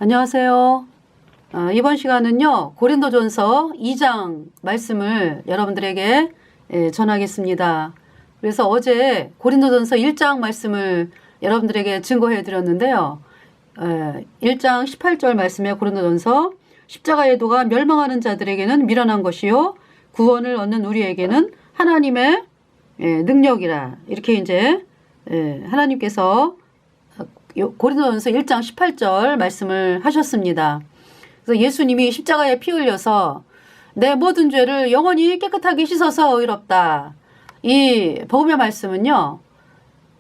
안녕하세요. 이번 시간은요, 고린도전서 2장 말씀을 여러분들에게 전하겠습니다. 그래서 어제 고린도전서 1장 말씀을 여러분들에게 증거해 드렸는데요. 1장 18절 말씀에 고린도전서 십자가의 도가 멸망하는 자들에게는 미련한 것이요 구원을 얻는 우리에게는 하나님의 능력이라. 이렇게 이제 하나님께서 고린도전서 1장 18절 말씀을 하셨습니다. 그래서 예수님이 십자가에 피 흘려서 내 모든 죄를 영원히 깨끗하게 씻어서 의롭다. 이 복음의 말씀은요,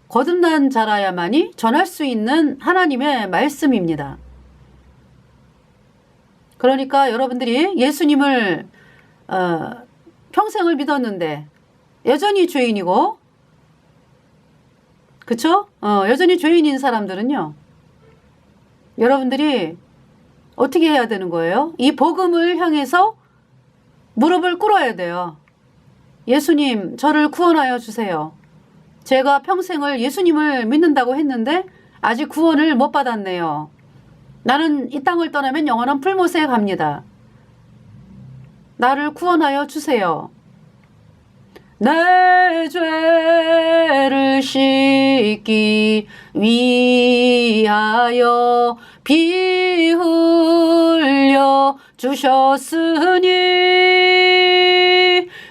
거듭난 자라야만이 전할 수 있는 하나님의 말씀입니다. 그러니까 여러분들이 예수님을 평생을 믿었는데 여전히 죄인이고, 그쵸? 여전히 죄인인 사람들은요, 여러분들이 어떻게 해야 되는 거예요? 이 복음을 향해서 무릎을 꿇어야 돼요. 예수님, 저를 구원하여 주세요. 제가 평생을 예수님을 믿는다고 했는데 아직 구원을 못 받았네요. 나는 이 땅을 떠나면 영원한 풀못에 갑니다. 나를 구원하여 주세요. 내 죄를 씻기 위하여 피 흘려 주셨으니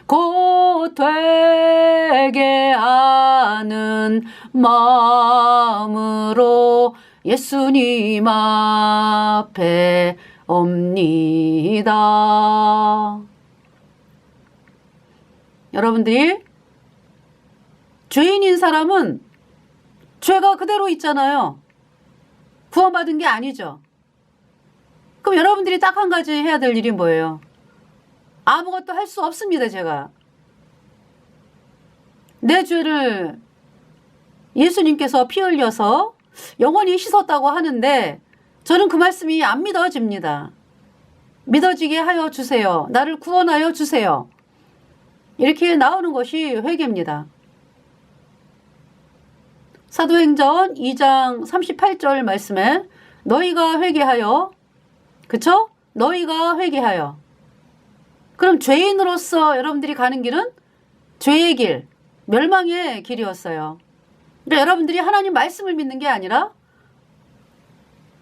곧 되게 하는 마음으로 예수님 앞에 옵니다. 여러분들이 죄인인 사람은 죄가 그대로 있잖아요. 구원받은 게 아니죠. 그럼 여러분들이 딱 한 가지 해야 될 일이 뭐예요? 아무것도 할 수 없습니다. 제가 내 죄를 예수님께서 피 흘려서 영원히 씻었다고 하는데 저는 그 말씀이 안 믿어집니다. 믿어지게 하여 주세요. 나를 구원하여 주세요. 이렇게 나오는 것이 회개입니다. 사도행전 2장 38절 말씀에 너희가 회개하여, 그쵸? 너희가 회개하여. 그럼 죄인으로서 여러분들이 가는 길은 죄의 길, 멸망의 길이었어요. 그러니까 여러분들이 하나님 말씀을 믿는 게 아니라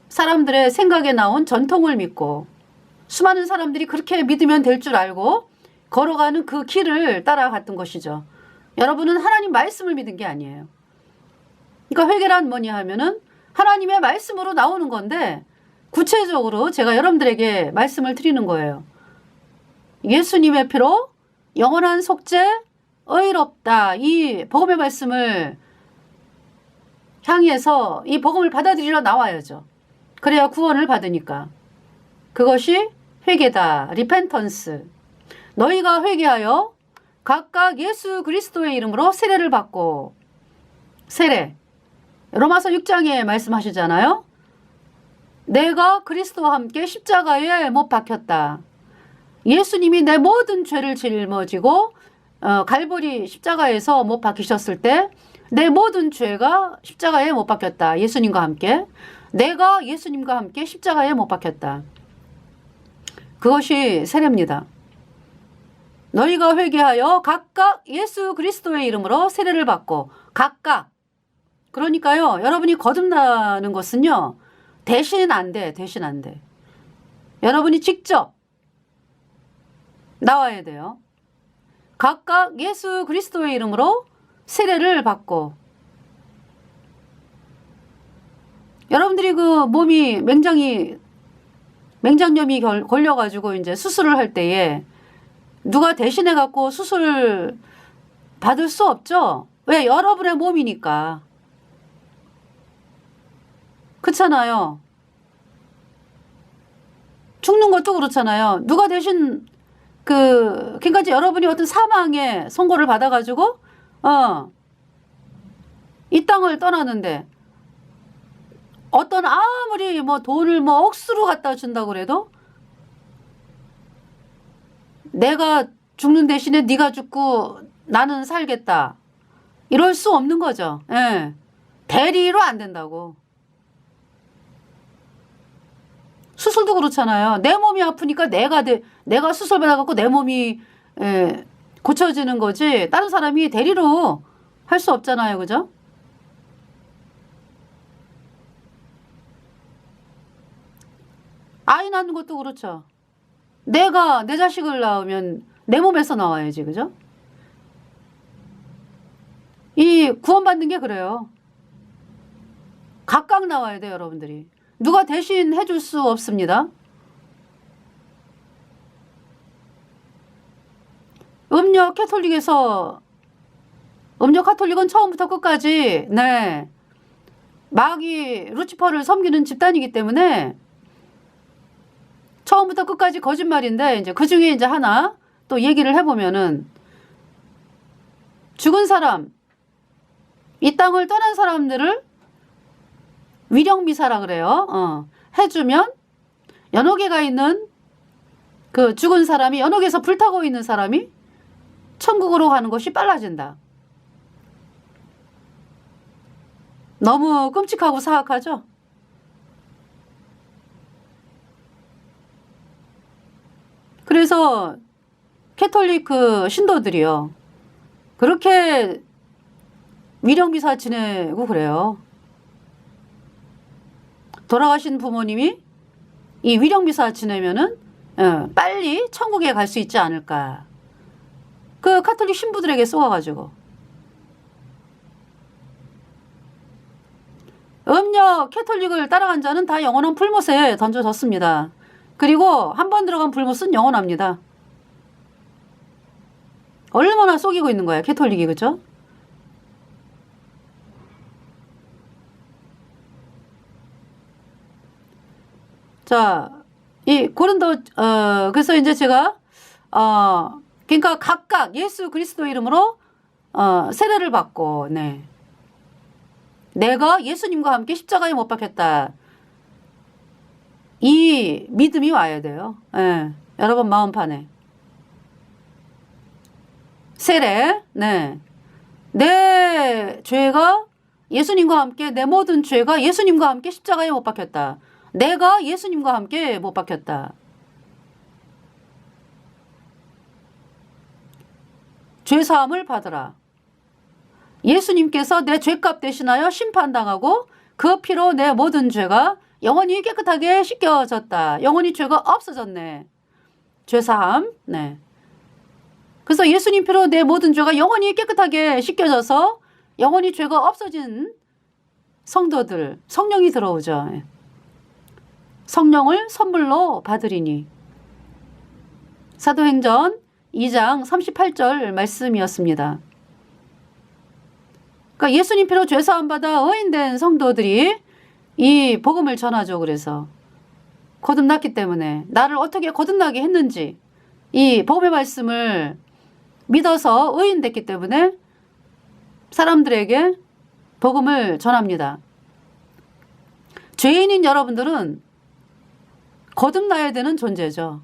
사람들의 생각에 나온 전통을 믿고, 수많은 사람들이 그렇게 믿으면 될 줄 알고 걸어가는 그 길을 따라갔던 것이죠. 여러분은 하나님 말씀을 믿은 게 아니에요. 그러니까 회개란 뭐냐 하면은 하나님의 말씀으로 나오는 건데, 구체적으로 제가 여러분들에게 말씀을 드리는 거예요. 예수님의 피로 영원한 속죄, 의롭다. 이 복음의 말씀을 향해서 이 복음을 받아들이러 나와야죠. 그래야 구원을 받으니까. 그것이 회개다. 리펜턴스. 너희가 회개하여 각각 예수 그리스도의 이름으로 세례를 받고. 세례. 로마서 6장에 말씀하시잖아요. 내가 그리스도와 함께 십자가에 못 박혔다. 예수님이 내 모든 죄를 짊어지고 갈보리 십자가에서 못 박히셨을 때 내 모든 죄가 십자가에 못 박혔다. 예수님과 함께. 내가 예수님과 함께 십자가에 못 박혔다. 그것이 세례입니다. 너희가 회개하여 각각 예수 그리스도의 이름으로 세례를 받고. 각각. 그러니까요, 여러분이 거듭나는 것은요, 대신 안 돼. 대신 안 돼. 여러분이 직접 나와야 돼요. 각각 예수 그리스도의 이름으로 세례를 받고. 여러분들이 그 몸이 맹장염이 걸려가지고 이제 수술을 할 때에 누가 대신해 갖고 수술 받을 수 없죠? 왜? 여러분의 몸이니까. 그렇잖아요. 죽는 것도 그렇잖아요. 누가 대신 그러니까 여러분이 어떤 사망의 선고를 받아가지고 이 땅을 떠나는데 어떤 아무리 뭐 돈을 뭐 억수로 갖다 준다고 그래도 내가 죽는 대신에 네가 죽고 나는 살겠다. 이럴 수 없는 거죠. 예. 대리로 안 된다고. 수술도 그렇잖아요. 내 몸이 아프니까 내가 수술 받아갖고 내 몸이 고쳐지는 거지 다른 사람이 대리로 할 수 없잖아요. 그죠? 아이 낳는 것도 그렇죠. 내가 내 자식을 낳으면 내 몸에서 나와야지. 그죠? 이 구원받는 게 그래요. 각각 나와야 돼요. 여러분들이. 누가 대신 해줄 수 없습니다. 음력 카톨릭은 처음부터 끝까지 마귀 루치퍼를 섬기는 집단이기 때문에 처음부터 끝까지 거짓말인데 이제 그 중에 이제 하나 또 얘기를 해보면은 죽은 사람, 이 땅을 떠난 사람들을 위령미사라 그래요. 해주면 연옥에가 있는 그 죽은 사람이 연옥에서 불타고 있는 사람이 천국으로 가는 것이 빨라진다. 너무 끔찍하고 사악하죠? 그래서 캐톨릭 그 신도들이요. 그렇게 위령미사 지내고 그래요. 돌아가신 부모님이 이 위령미사 지내면은 빨리 천국에 갈 수 있지 않을까. 그 카톨릭 신부들에게 쏘아가지고. 음력 캐톨릭을 따라간 자는 다 영원한 불못에 던져졌습니다. 그리고 한 번 들어간 불못은 영원합니다. 얼마나 속이고 있는 거야 캐톨릭이. 그죠? 자, 이 고린도 그래서 이제 제가 그러니까 각각 예수 그리스도 이름으로 세례를 받고 내가 예수님과 함께 십자가에 못 박혔다. 이 믿음이 와야 돼요. 여러분 마음판에. 세례, 내 죄가 예수님과 함께 내 모든 죄가 예수님과 함께 십자가에 못 박혔다. 내가 예수님과 함께 못 박혔다. 죄사함을 받으라. 예수님께서 내 죄값 대신하여 심판당하고 그 피로 내 모든 죄가 영원히 깨끗하게 씻겨졌다. 영원히 죄가 없어졌네. 죄사함. 그래서 예수님 피로 내 모든 죄가 영원히 깨끗하게 씻겨져서 영원히 죄가 없어진 성도들, 성령이 들어오죠. 성령을 선물로 받으리니. 사도행전 2장 38절 말씀이었습니다. 그러니까 예수님 피로 죄사함 받아 의인된 성도들이 이 복음을 전하죠. 그래서 거듭났기 때문에 나를 어떻게 거듭나게 했는지 이 복음의 말씀을 믿어서 의인됐기 때문에 사람들에게 복음을 전합니다. 죄인인 여러분들은 거듭나야 되는 존재죠.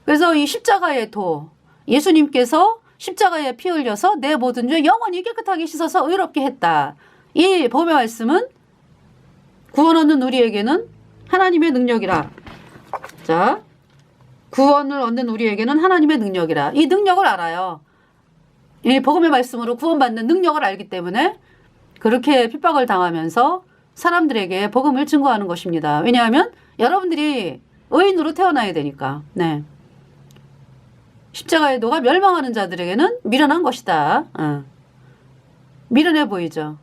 그래서 이 십자가의 도, 예수님께서 십자가에 피 흘려서 내 모든 죄 영원히 깨끗하게 씻어서 의롭게 했다. 이 복음의 말씀은 구원 얻는 우리에게는 하나님의 능력이라. 자, 구원을 얻는 우리에게는 하나님의 능력이라. 이 능력을 알아요. 이 복음의 말씀으로 구원받는 능력을 알기 때문에 그렇게 핍박을 당하면서 사람들에게 복음을 증거하는 것입니다. 왜냐하면 여러분들이 의인으로 태어나야 되니까. 십자가의 도가 멸망하는 자들에게는 미련한 것이다. 미련해 보이죠.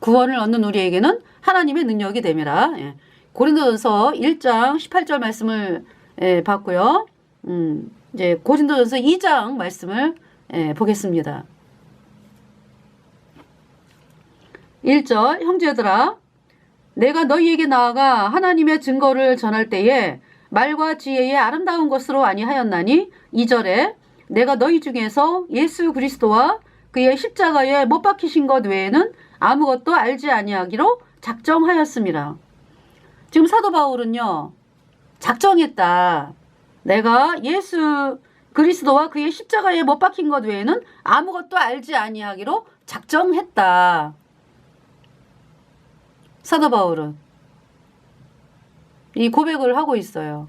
구원을 얻는 우리에게는 하나님의 능력이 됨이라. 고린도전서 1장 18절 말씀을 봤고요. 이제 고린도전서 2장 말씀을 보겠습니다. 1절 형제들아 내가 너희에게 나아가 하나님의 증거를 전할 때에 말과 지혜의 아름다운 것으로 아니하였나니 2절에 내가 너희 중에서 예수 그리스도와 그의 십자가에 못 박히신 것 외에는 아무것도 알지 아니하기로 작정하였습니다. 지금 사도 바울은요 작정했다. 내가 그리스도와 그의 십자가에 못 박힌 것 외에는 아무것도 알지 아니하기로 작정했다. 사도 바울은 이 고백을 하고 있어요.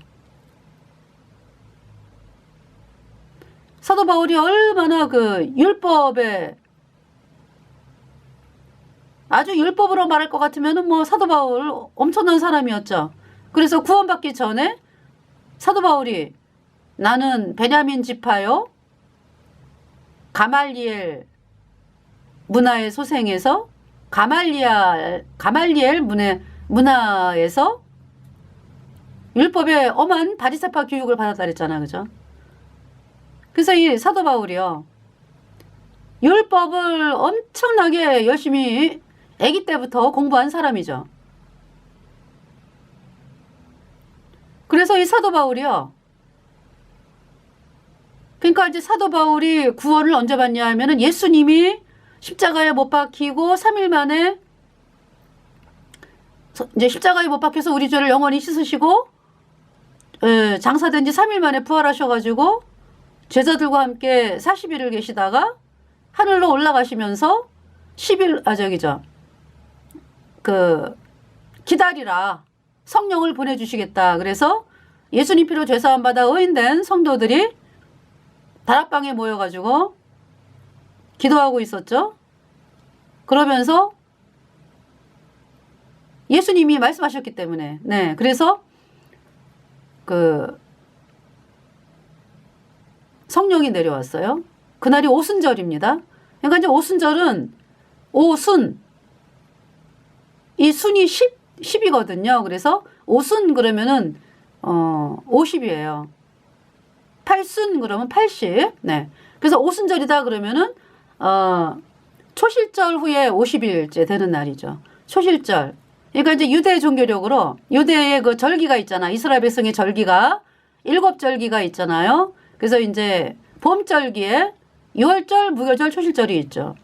사도 바울이 얼마나 그 율법에 아주 율법으로 말할 것 같으면은 뭐 사도 바울 엄청난 사람이었죠. 그래서 구원받기 전에 사도 바울이 나는 베냐민 지파요 가말리엘 문화의 소생에서 가말리엘 문화에서 율법의 엄한 바리새파 교육을 받았다 그랬잖아. 그죠? 그래서 이 사도 바울이요. 율법을 엄청나게 열심히 아기 때부터 공부한 사람이죠. 그래서 이 사도 바울이요. 그러니까 이제 사도 바울이 구원을 언제 받냐 하면은 예수님이 십자가에 못 박히고 3일 만에 이제 십자가에 못 박혀서 우리 죄를 영원히 씻으시고 장사된 지 3일 만에 부활하셔가지고 제자들과 함께 40일을 계시다가 하늘로 올라가시면서 10일 기다리라 성령을 보내주시겠다. 그래서 예수님 피로 죄사함 받아 의인된 성도들이 다락방에 모여가지고 기도하고 있었죠. 그러면서 예수님이 말씀하셨기 때문에 네 그래서 성령이 내려왔어요. 그날이 오순절입니다. 그러니까 이제 오순절은 오순 이 순이 10이거든요. 그래서 오순 그러면은 50이에요. 8순 그러면 80. 네. 그래서 오순절이다 그러면은 초실절 후에 50일째 되는 날이죠. 초실절. 그러니까 이제 유대 종교력으로 유대의 그 절기가 있잖아. 이스라엘 백성의 절기가 7절기가 있잖아요. 그래서 이제 봄절기에 6월절, 무교절, 초실절이 있죠.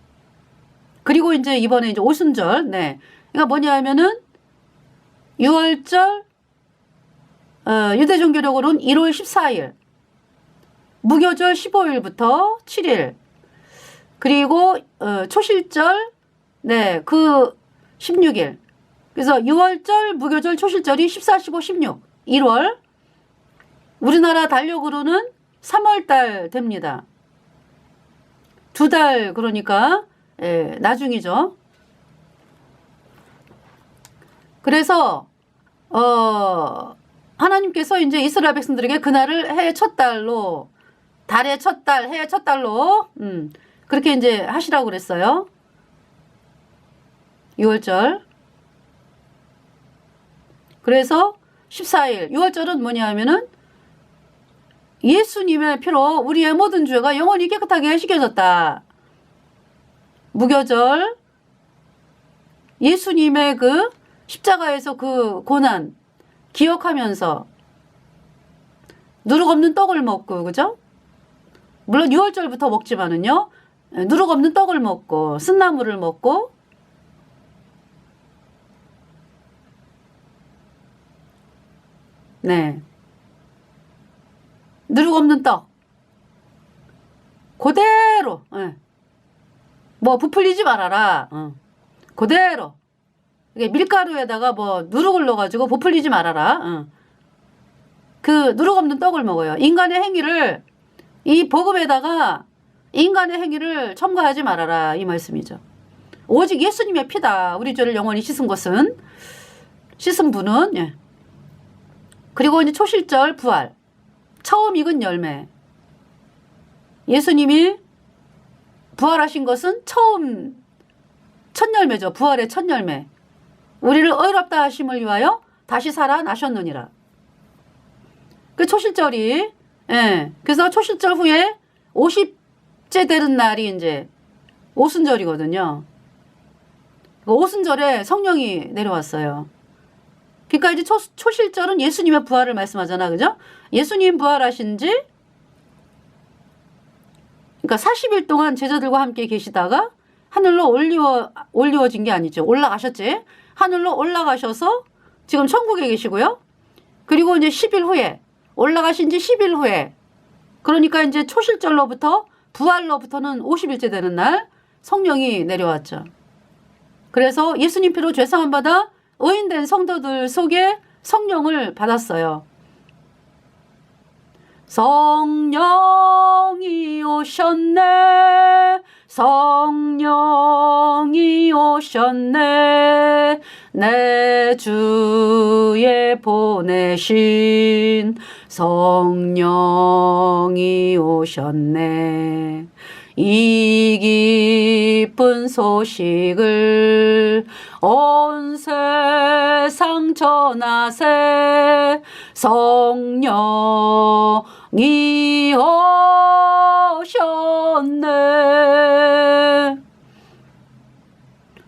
그리고 이제 이번에 이제 오순절. 네. 그러니까 뭐냐 하면은 6월절 유대 종교력으로는 1월 14일. 무교절 15일부터 7일. 그리고 초실절 네, 그 16일. 그래서 6월절, 무교절, 초실절이 14, 15, 16. 1월. 우리나라 달력으로는 3월달 됩니다. 2달 그러니까 나중이죠. 그래서 하나님께서 이제 이스라엘 백성들에게 그날을 해의 첫 달로 달의 첫 달, 해의 첫 달로 그렇게 이제 하시라고 그랬어요. 6월절. 그래서 14일 6월절은 뭐냐 하면은 예수님의 피로 우리의 모든 죄가 영원히 깨끗하게 씻겨졌다. 무교절 예수님의 그 십자가에서 그 고난 기억하면서 누룩 없는 떡을 먹고 그죠? 물론 6월절부터 먹지만은요. 누룩 없는 떡을 먹고 쓴나물을 먹고 네. 누룩 없는 떡 그대로 뭐 부풀리지 말아라. 그대로 이게 밀가루에다가 뭐 누룩을 넣어가지고 부풀리지 말아라. 그 누룩 없는 떡을 먹어요. 인간의 행위를 이 복음에다가 인간의 행위를 첨가하지 말아라 이 말씀이죠. 오직 예수님의 피다. 우리 죄를 영원히 씻은 것은 씻은 분은 예. 그리고 이제 초실절 부활 처음 익은 열매. 예수님이 부활하신 것은 처음 첫 열매죠. 부활의 첫 열매. 우리를 의롭다 하심을 위하여 다시 살아나셨느니라. 그 초실절이 예. 그래서 초실절 후에 50째 되는 날이 이제 오순절이거든요. 오순절에 성령이 내려왔어요. 그러니까 이제 초실절은 예수님의 부활을 말씀하잖아. 그죠? 예수님 부활하신 지 그러니까 40일 동안 제자들과 함께 계시다가 하늘로 올리워진 게 아니죠. 올라가셨지. 하늘로 올라가셔서 지금 천국에 계시고요. 그리고 이제 10일 후에 올라가신 지 10일 후에 그러니까 이제 초실절로부터 부활로부터는 50일째 되는 날 성령이 내려왔죠. 그래서 예수님 피로 죄사함 받아 의인된 성도들 속에 성령을 받았어요. 성령이 오셨네. 성령이 오셨네. 내 주에 보내신 성령이 오셨네. 이 기쁜 소식을 온 세상 전하세. 성령이 오셨네.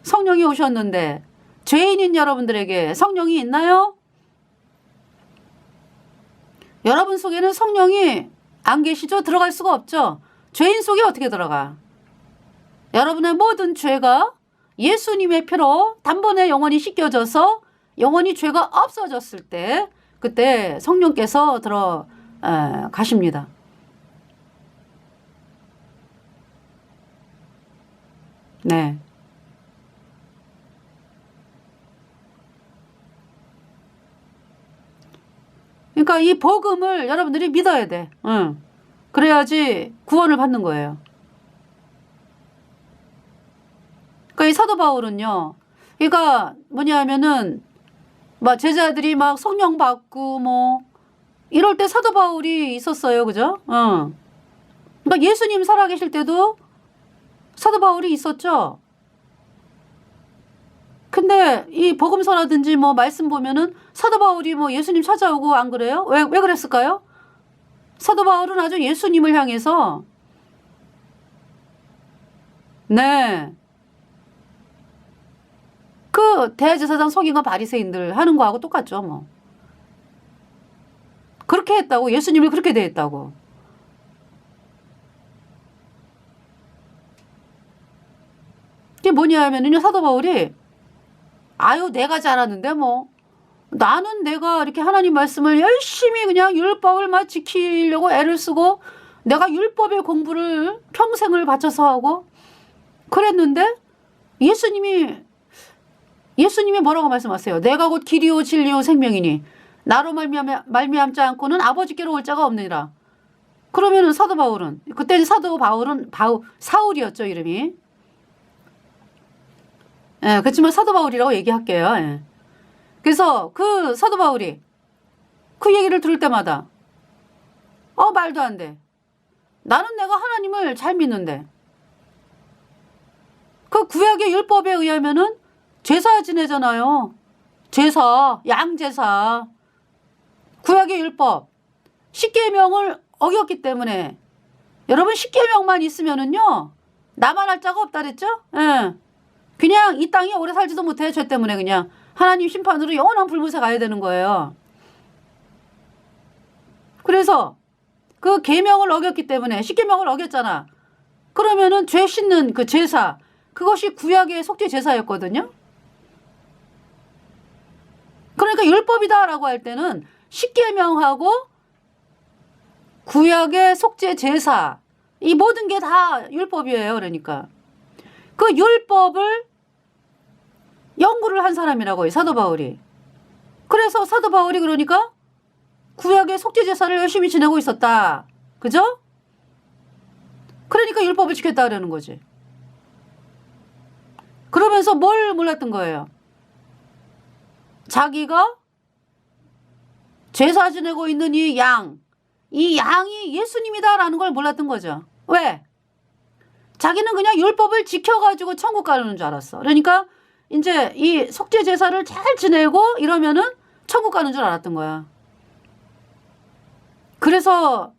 성령이 오셨는데 죄인인 여러분들에게 성령이 있나요? 여러분 속에는 성령이 안 계시죠? 들어갈 수가 없죠? 죄인 속에 어떻게 들어가? 여러분의 모든 죄가 예수님의 피로 단번에 영원히 씻겨져서 영원히 죄가 없어졌을 때 그때 성령께서 가십니다. 네. 그러니까 이 복음을 여러분들이 믿어야 돼. 응. 그래야지 구원을 받는 거예요. 그러니까 이 사도 바울은요. 그러니까 뭐냐 하면은 막 제자들이 막 성령 받고 뭐 이럴 때 사도 바울이 있었어요. 그죠? 응. 그러니까 예수님 살아계실 때도 사도 바울이 있었죠. 근데 이 복음서라든지 뭐 말씀 보면은 사도 바울이 뭐 예수님 찾아오고 안 그래요? 왜 그랬을까요? 사도 바울은 아주 예수님을 향해서 네. 그 대제사장 서기관 바리새인들 하는 거하고 똑같죠, 뭐. 그렇게 했다고 예수님을 그렇게 대했다고. 이게 뭐냐 하면은요, 사도 바울이 아유 내가 잘하는데 뭐 나는 내가 이렇게 하나님 말씀을 열심히 그냥 율법을 막 지키려고 애를 쓰고 내가 율법의 공부를 평생을 바쳐서 하고 그랬는데 예수님이 뭐라고 말씀하세요? 내가 곧 길이요 진리요 생명이니 나로 말미암지 않고는 아버지께로 올 자가 없느니라. 그러면은 사도 바울은 그때 사도 바울은 사울이었죠 이름이. 예, 그렇지만 사도 바울이라고 얘기할게요. 예. 그래서 그 사도 바울이 그 얘기를 들을 때마다 말도 안 돼. 나는 내가 하나님을 잘 믿는데 그 구약의 율법에 의하면은 제사 지내잖아요. 제사, 양제사. 구약의 율법. 십계명을 어겼기 때문에 여러분 십계명만 있으면은요. 나만 할 자가 없다 그랬죠? 예. 그냥 이 땅에 오래 살지도 못해. 죄 때문에 그냥 하나님 심판으로 영원한 불못에 가야 되는 거예요. 그래서 그 계명을 어겼기 때문에 십계명을 어겼잖아. 그러면은 죄 씻는 그 제사 그것이 구약의 속죄 제사였거든요. 그러니까 율법이다라고 할 때는 십계명하고 구약의 속죄 제사 이 모든 게 다 율법이에요. 그러니까 그 율법을 연구를 한 사람이라고요. 사도 바울이. 그래서 사도 바울이 그러니까 구약의 속죄 제사를 열심히 지내고 있었다. 그죠? 그러니까 율법을 지켰다 그러는 거지. 그러면서 뭘 몰랐던 거예요? 자기가 제사 지내고 있는 이 양이 예수님이다라는 걸 몰랐던 거죠. 왜? 자기는 그냥 율법을 지켜가지고 천국 가는 줄 알았어. 그러니까 이제 이 속죄 제사를 잘 지내고 이러면은 천국 가는 줄 알았던 거야. 그래서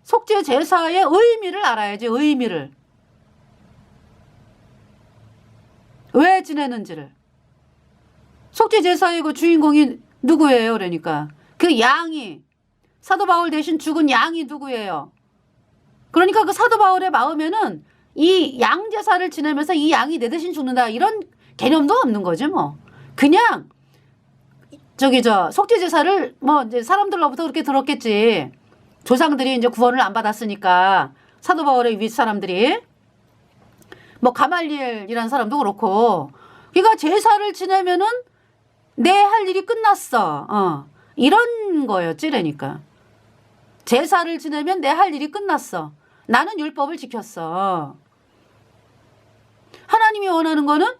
속죄 제사의 의미를 알아야지. 의미를. 왜 지내는지를. 속죄 제사의 그 주인공이 누구예요? 그러니까 그 양이 사도 바울 대신 죽은 양이 누구예요? 그러니까 그 사도 바울의 마음에는 이 양 제사를 지내면서 이 양이 내 대신 죽는다 이런 개념도 없는 거지 뭐. 그냥 속죄 제사를 뭐 이제 사람들로부터 그렇게 들었겠지. 조상들이 이제 구원을 안 받았으니까 사도 바울의 윗사람들이 뭐 가말리엘이라는 사람도 그렇고 그러니까 제사를 지내면은 내 할 일이 끝났어. 이런 거였지 그러니까. 제사를 지내면 내 할 일이 끝났어. 나는 율법을 지켰어. 하나님이 원하는 거는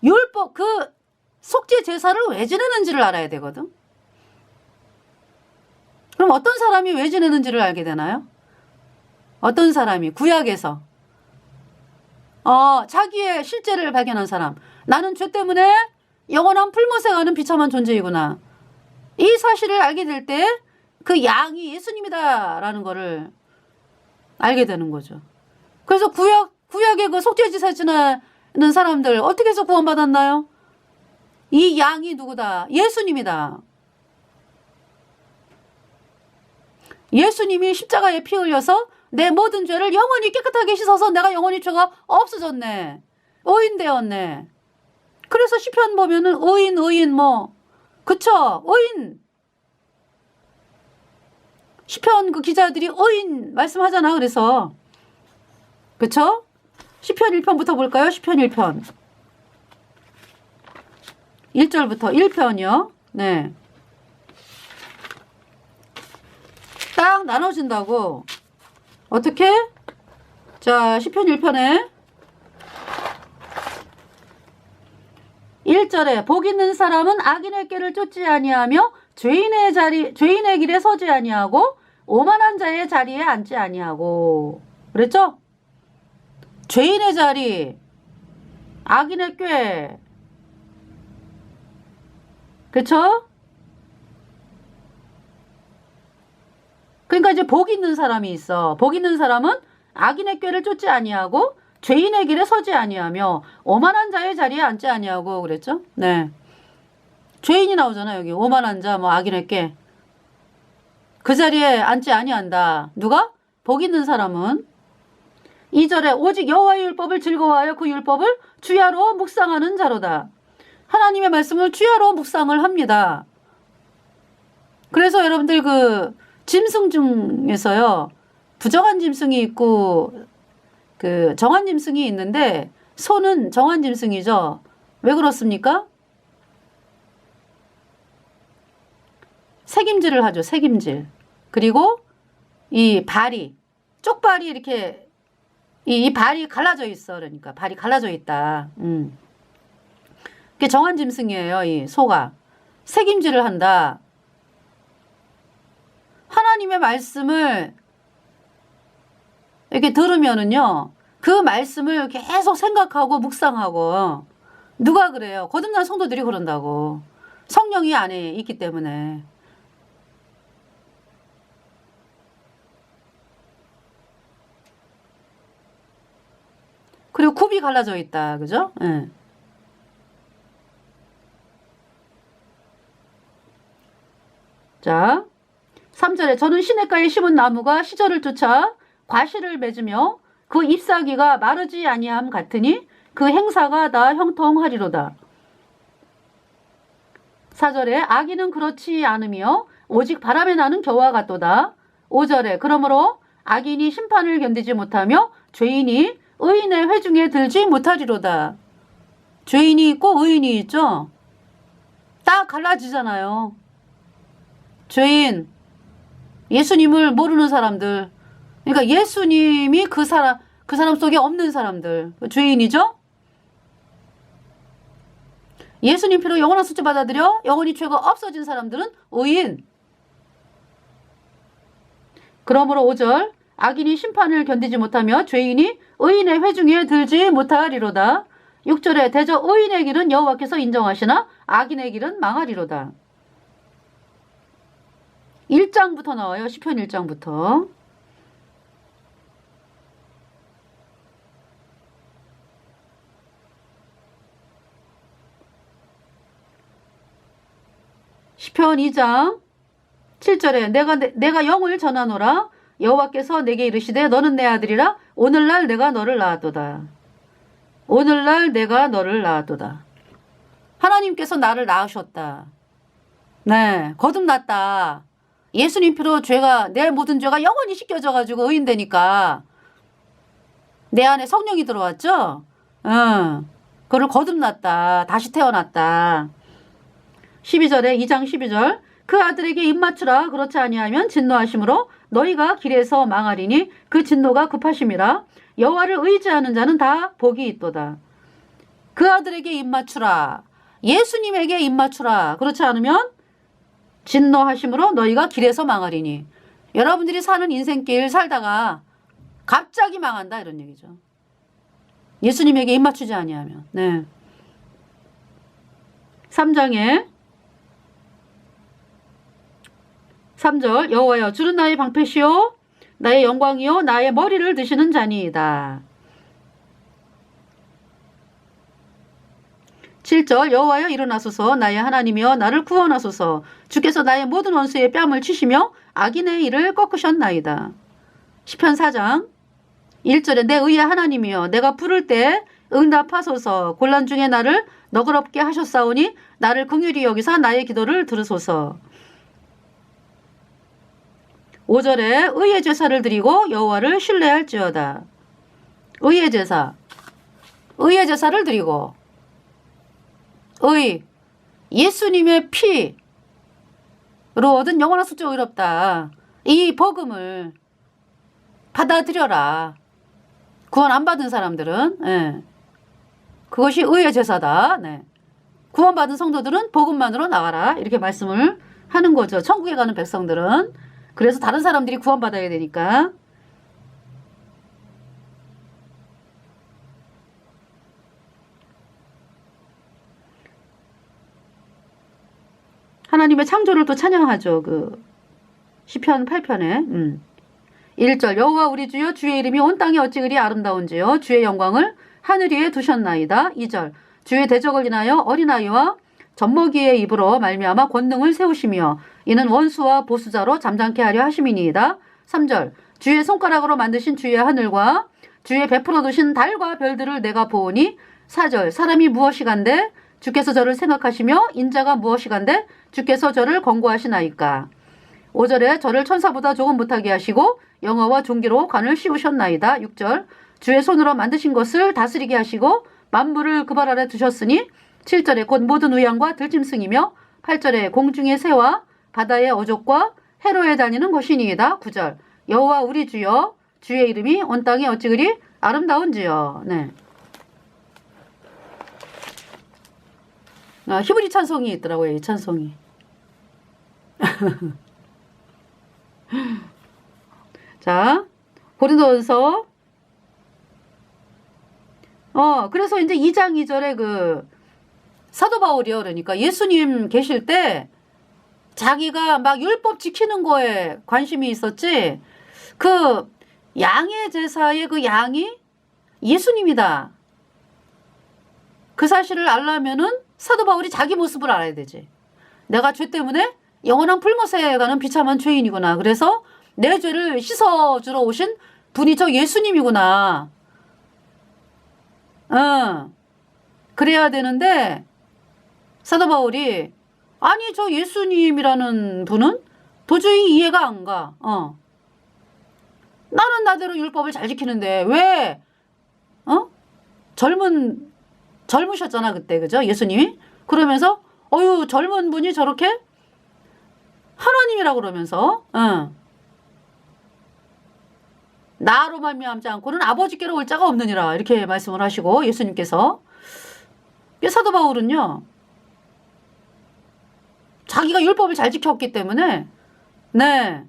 율법 그 속죄 제사를 왜 지내는지를 알아야 되거든. 그럼 어떤 사람이 왜 지내는지를 알게 되나요? 어떤 사람이 구약에서 자기의 실제를 발견한 사람. 나는 죄 때문에 영원한 풀못에 가는 비참한 존재이구나. 이 사실을 알게 될 때 그 양이 예수님이다라는 거를 알게 되는 거죠. 그래서 구약의 그 속죄제사 지내는 사람들 어떻게 해서 구원받았나요? 이 양이 누구다? 예수님이다. 예수님이 십자가에 피 흘려서 내 모든 죄를 영원히 깨끗하게 씻어서 내가 영원히 죄가 없어졌네. 의인 되었네. 그래서 시편 보면은 의인 뭐 그쵸? 의인. 시편 그 기자들이 의인 말씀하잖아. 그래서 그쵸? 시편 1편부터 볼까요? 시편 1편 1절부터 1편이요. 네. 딱 나눠진다고. 어떻게? 자, 시편 1편에 1절에 복 있는 사람은 악인의 길을 쫓지 아니하며 죄인의 길에 서지 아니하고 오만한 자의 자리에 앉지 아니하고. 그랬죠? 죄인의 자리, 악인의 꾀. 그쵸? 그러니까 이제 복 있는 사람이 있어. 복 있는 사람은 악인의 꾀를 쫓지 아니하고 죄인의 길에 서지 아니하며 오만한 자의 자리에 앉지 아니하고 그랬죠? 네. 죄인이 나오잖아 여기. 오만한 자, 뭐 악인의 꾀. 그 자리에 앉지 아니한다. 누가? 복 있는 사람은 2절에 오직 여호와의 율법을 즐거워하여 그 율법을 주야로 묵상하는 자로다. 하나님의 말씀을 주야로 묵상을 합니다. 그래서 여러분들 그 짐승 중에서요. 부정한 짐승이 있고 그 정한 짐승이 있는데 소는 정한 짐승이죠. 왜 그렇습니까? 색임질을 하죠. 색임질. 그리고 이 발이 쪽발이 이렇게 이 발이 갈라져 있어. 그러니까 발이 갈라져 있다. 그게 정한 짐승이에요. 이 소가. 색임질을 한다. 하나님의 말씀을 이렇게 들으면은요. 그 말씀을 계속 생각하고 묵상하고 누가 그래요? 거듭난 성도들이 그런다고. 성령이 안에 있기 때문에. 그리고 굽이 갈라져 있다. 그죠? 네. 자, 3절에 저는 시냇가에 심은 나무가 시절을 쫓아 과실을 맺으며 그 잎사귀가 마르지 아니함 같으니 그 행사가 다 형통하리로다. 4절에 악인은 그렇지 않으며 오직 바람에 나는 겨와 같도다. 5절에 그러므로 악인이 심판을 견디지 못하며 죄인이 의인의 회중에 들지 못하리로다. 죄인이 있고 의인이 있죠. 딱 갈라지잖아요. 죄인, 예수님을 모르는 사람들. 그러니까 예수님이 그 사람 속에 없는 사람들. 죄인이죠. 예수님 피로 영원한 수치 받아들여 영원히 죄가 없어진 사람들은 의인. 그러므로 5절 악인이 심판을 견디지 못하며 죄인이 의인의 회중에 들지 못하리로다. 6절에 대저 의인의 길은 여호와께서 인정하시나 악인의 길은 망하리로다. 1장부터 나와요. 시편 1장부터. 시편 2장 7절에 내가 영을 전하노라. 여호와께서 내게 이르시되 너는 내 아들이라. 오늘날 내가 너를 낳았도다. 오늘날 내가 너를 낳았도다. 하나님께서 나를 낳으셨다. 네, 거듭났다. 예수님 피로 죄가, 내 모든 죄가 영원히 씻겨져가지고 의인되니까 내 안에 성령이 들어왔죠? 응. 그를 거듭났다. 다시 태어났다. 12절에 2장 12절 그 아들에게 입맞추라. 그렇지 아니하면 진노하심으로 너희가 길에서 망하리니 그 진노가 급하심이라. 여호와를 의지하는 자는 다 복이 있도다. 그 아들에게 입맞추라. 예수님에게 입맞추라. 그렇지 않으면 진노하심으로 너희가 길에서 망하리니. 여러분들이 사는 인생길 살다가 갑자기 망한다 이런 얘기죠. 예수님에게 입맞추지 아니하면. 네. 3장에 3절 여호와여 주는 나의 방패시요 나의 영광이요 나의 머리를 드시는 자니이다. 7절 여호와여 일어나소서 나의 하나님이여 나를 구원하소서 주께서 나의 모든 원수의 뺨을 치시며 악인의 일을 꺾으셨나이다. 시편 4장 1절에 내 의의 하나님이여 내가 부를 때 응답하소서 곤란 중에 나를 너그럽게 하셨사오니 나를 긍휼히 여기사 나의 기도를 들으소서. 5절에 의의 제사를 드리고 여호와를 신뢰할지어다. 의의 제사. 의의 제사를 드리고 예수님의 피로 얻은 영원한 숙제 의롭다. 이 복음을 받아들여라. 구원 안 받은 사람들은 예. 그것이 의의 제사다. 네. 구원받은 성도들은 복음만으로 나가라. 이렇게 말씀을 하는 거죠. 천국에 가는 백성들은. 그래서 다른 사람들이 구원받아야 되니까. 하나님의 창조를 또 찬양하죠. 그 시편 8편에 1절 여호와 우리 주여 주의 이름이 온 땅에 어찌 그리 아름다운지요 주의 영광을 하늘 위에 두셨나이다. 2절 주의 대적을 인하여 어린아이와 젖먹이의 입으로 말미암아 권능을 세우시며 이는 원수와 보수자로 잠잠케 하려 하심이니이다. 3절 주의 손가락으로 만드신 주의 하늘과 주의 베풀어 두신 달과 별들을 내가 보오니. 4절 사람이 무엇이간데 주께서 저를 생각하시며 인자가 무엇이간데 주께서 저를 권고하시나이까. 5절에 저를 천사보다 조금 못하게 하시고 영어와 종기로 관을 씌우셨나이다. 6절 주의 손으로 만드신 것을 다스리게 하시고 만물을 그 발 아래 두셨으니. 7절에 곧 모든 우양과 들짐승이며 8절에 공중의 새와 바다의 어족과 해로에 다니는 것이니이다. 9절 여호와 우리 주여 주의 이름이 온 땅에 어찌 그리 아름다운지요. 네. 히브리 찬송이 있더라고요. 이 찬송이. 자, 고린도전서 그래서 이제 2장 2절에 그 사도 바울이요. 그러니까 예수님 계실 때 자기가 막 율법 지키는 거에 관심이 있었지. 그 양의 제사의 그 양이 예수님이다. 그 사실을 알려면은 사도 바울이 자기 모습을 알아야 되지. 내가 죄 때문에 영원한 불못에 가는 비참한 죄인이구나. 그래서 내 죄를 씻어주러 오신 분이 저 예수님이구나. 그래야 되는데 사도 바울이 아니 저 예수님이라는 분은 도저히 이해가 안 가. 나는 나대로 율법을 잘 지키는데 왜 젊으셨잖아 그때 그죠 예수님이. 그러면서 어유 젊은 분이 저렇게 하나님이라고 그러면서 나로 말미암지 않고는 아버지께로 올 자가 없느니라 이렇게 말씀을 하시고 예수님께서. 사도 바울은요 자기가 율법을 잘 지켰기 때문에 네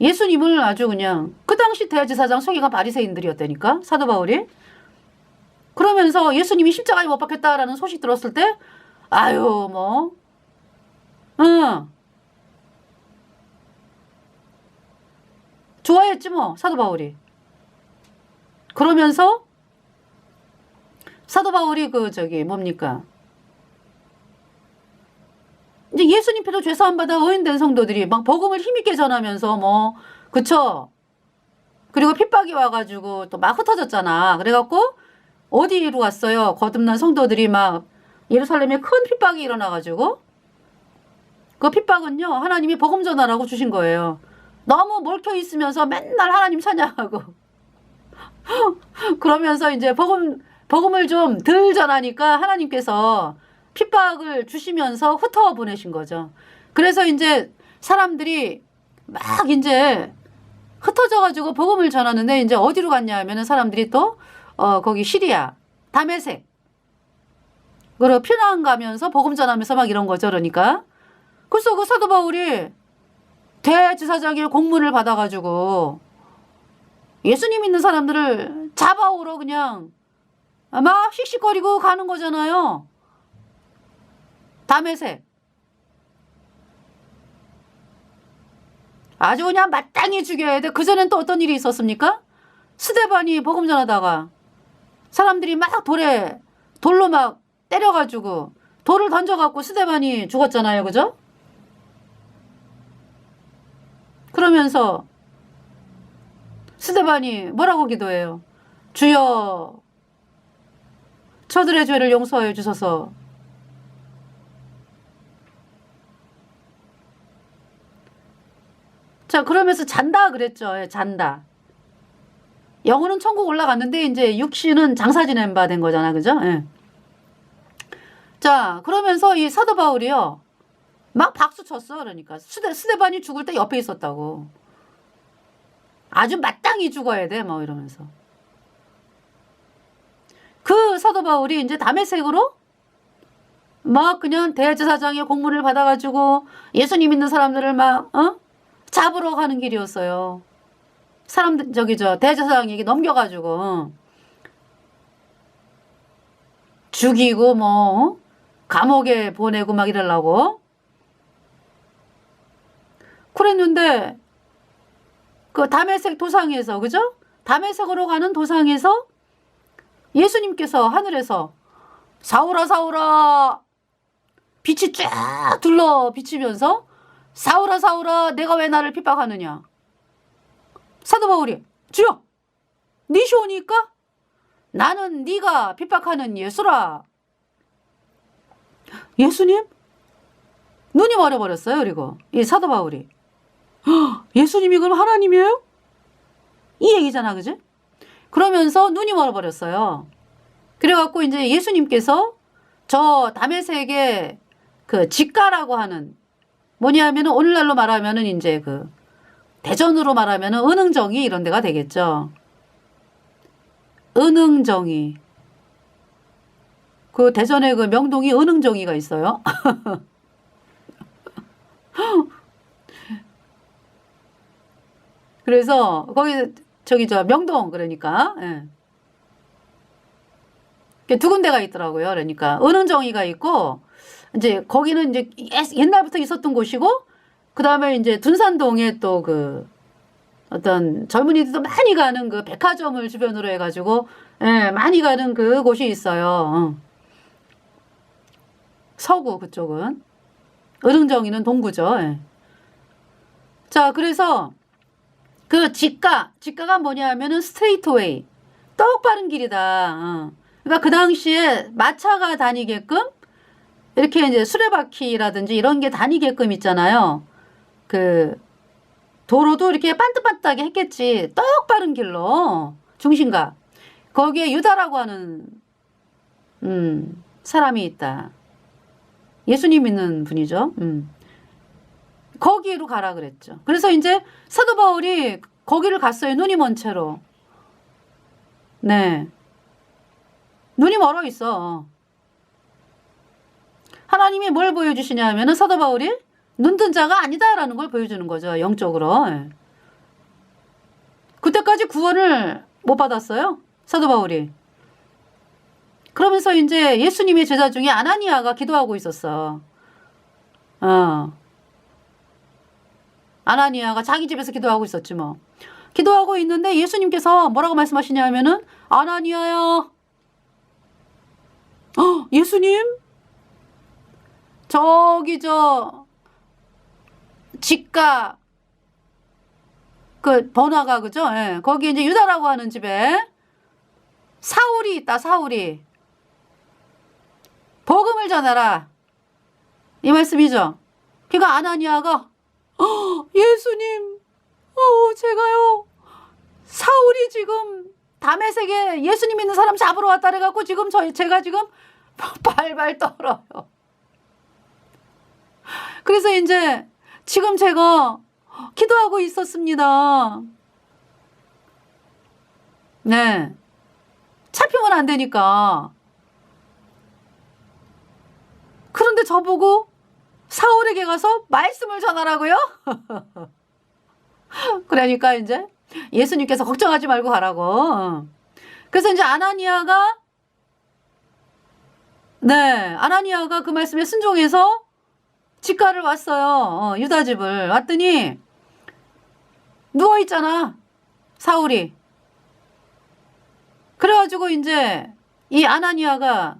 예수님을 아주 그냥 그 당시 대제사장 서기관 바리새인들이었다니까 사도 바울이. 그러면서 예수님이 십자가에 못 박혔다라는 소식 들었을 때 아유 뭐 좋아했지 뭐 사도 바울이. 그러면서 사도 바울이 뭡니까 이제 예수님 피로 죄사함 받아 의인된 성도들이 막 복음을 힘있게 전하면서 뭐 그쵸. 그리고 핍박이 와가지고 또 막 흩어졌잖아. 그래갖고 어디로 갔어요? 거듭난 성도들이 막 예루살렘에 큰 핍박이 일어나가지고 그 핍박은요, 하나님이 복음 전하라고 주신 거예요. 너무 몰켜 있으면서 맨날 하나님 찬양하고 그러면서 이제 복음을 좀 덜 전하니까 하나님께서 핍박을 주시면서 흩어 보내신 거죠. 그래서 이제 사람들이 막 이제 흩어져가지고 복음을 전하는데 이제 어디로 갔냐 하면은 사람들이 또 거기 시리아 다메섹 그리고 피난 가면서 복음 전하면서 막 이런 거죠. 그러니까 그래서 그 사도 바울이 대제사장의 공문을 받아가지고 예수님 믿는 사람들을 잡아오러 그냥 막 씩씩거리고 가는 거잖아요. 다메섹. 아주 그냥 마땅히 죽여야 돼. 그전엔 또 어떤 일이 있었습니까? 스데반이 복음 전하다가 사람들이 막 돌로 막 때려가지고 돌을 던져갖고 스데반이 죽었잖아요. 그죠? 그러면서 스데반이 뭐라고 기도해요? 주여 저들의 죄를 용서하여 주소서. 자, 그러면서 잔다 그랬죠. 예, 잔다. 영혼은 천국 올라갔는데 이제 육신은 장사 지낸 바 된 거잖아. 그죠? 예. 자, 그러면서 이 사도 바울이요. 막 박수 쳤어. 그러니까 스데반이 죽을 때 옆에 있었다고. 아주 마땅히 죽어야 돼. 뭐 이러면서. 그 사도 바울이 이제 다메섹으로 막 그냥 대제사장의 공문을 받아가지고 예수님 믿는 사람들을 막 잡으러 가는 길이었어요. 사람들 대제사장에게 넘겨가지고 죽이고 뭐 감옥에 보내고 막 이러려고 그랬는데 그 다메섹 도상에서 그죠? 다메섹으로 가는 도상에서 예수님께서 하늘에서 사울아 사울아 빛이 쫙 둘러 비치면서 사울아 사울아 내가 왜 나를 핍박하느냐. 사도 바울이 주여 니시오니까 나는 네가 핍박하는 예수라. 예수님? 눈이 멀어버렸어요. 그리고 이 사도 바울이 예수님이 그럼 하나님이에요? 이 얘기잖아. 그지? 그러면서 눈이 멀어버렸어요. 그래갖고 이제 예수님께서 저 다메섹의 그 직가라고 하는 뭐냐면은 오늘날로 말하면은 이제 그 대전으로 말하면은 은흥정이 이런 데가 되겠죠. 은흥정이. 그 대전에 그 명동이 은흥정이가 있어요. 그래서 거기 명동 그러니까 예. 두 군데가 있더라고요. 그러니까 은흥정이가 있고 이제 거기는 이제 옛날부터 있었던 곳이고 그다음에 이제 둔산동에 또 그 어떤 젊은이들도 많이 가는 그 백화점을 주변으로 해가지고 예, 많이 가는 그 곳이 있어요. 서구 그쪽은 은흥정이는 동구죠. 예. 자 그래서 그 직가가 뭐냐 하면은 스트레이트웨이 똑바른 길이다. 그러니까 그 당시에 마차가 다니게끔 이렇게 이제 수레바퀴라든지 이런 게 다니게끔 있잖아요. 그 도로도 이렇게 반듯반듯하게 했겠지. 똑바른 길로 중심가. 거기에 유다라고 하는 사람이 있다. 예수님 믿는 분이죠. 거기로 가라 그랬죠. 그래서 이제 사도 바울이 거기를 갔어요. 눈이 먼 채로. 네. 눈이 멀어 있어. 하나님이 뭘 보여주시냐 하면은 사도 바울이 눈뜬 자가 아니다라는 걸 보여주는 거죠. 영적으로. 그때까지 구원을 못 받았어요. 사도 바울이. 그러면서 이제 예수님의 제자 중에 아나니아가 기도하고 있었어. 아나니아가 자기 집에서 기도하고 있었지 뭐. 기도하고 있는데 예수님께서 뭐라고 말씀하시냐 하면은 아나니아야. 예수님? 저기 직가 그 번화가 그죠? 예. 거기 이제 유다라고 하는 집에 사울이 있다. 사울이 복음을 전하라 이 말씀이죠. 그러니까 아나니아가 예수님, 제가요 사울이 지금 다메섹에 예수님 있는 사람 잡으러 왔다 그래갖고 지금 제가 지금 발발 떨어요. 그래서 이제 지금 제가 기도하고 있었습니다. 네. 잡히면 안 되니까. 그런데 저보고 사울에게 가서 말씀을 전하라고요? 그러니까 이제 예수님께서 걱정하지 말고 가라고. 그래서 이제 아나니아가 그 말씀에 순종해서 집가를 왔어요. 유다 집을 왔더니 누워있잖아, 사울이. 그래가지고 이제 이 아나니아가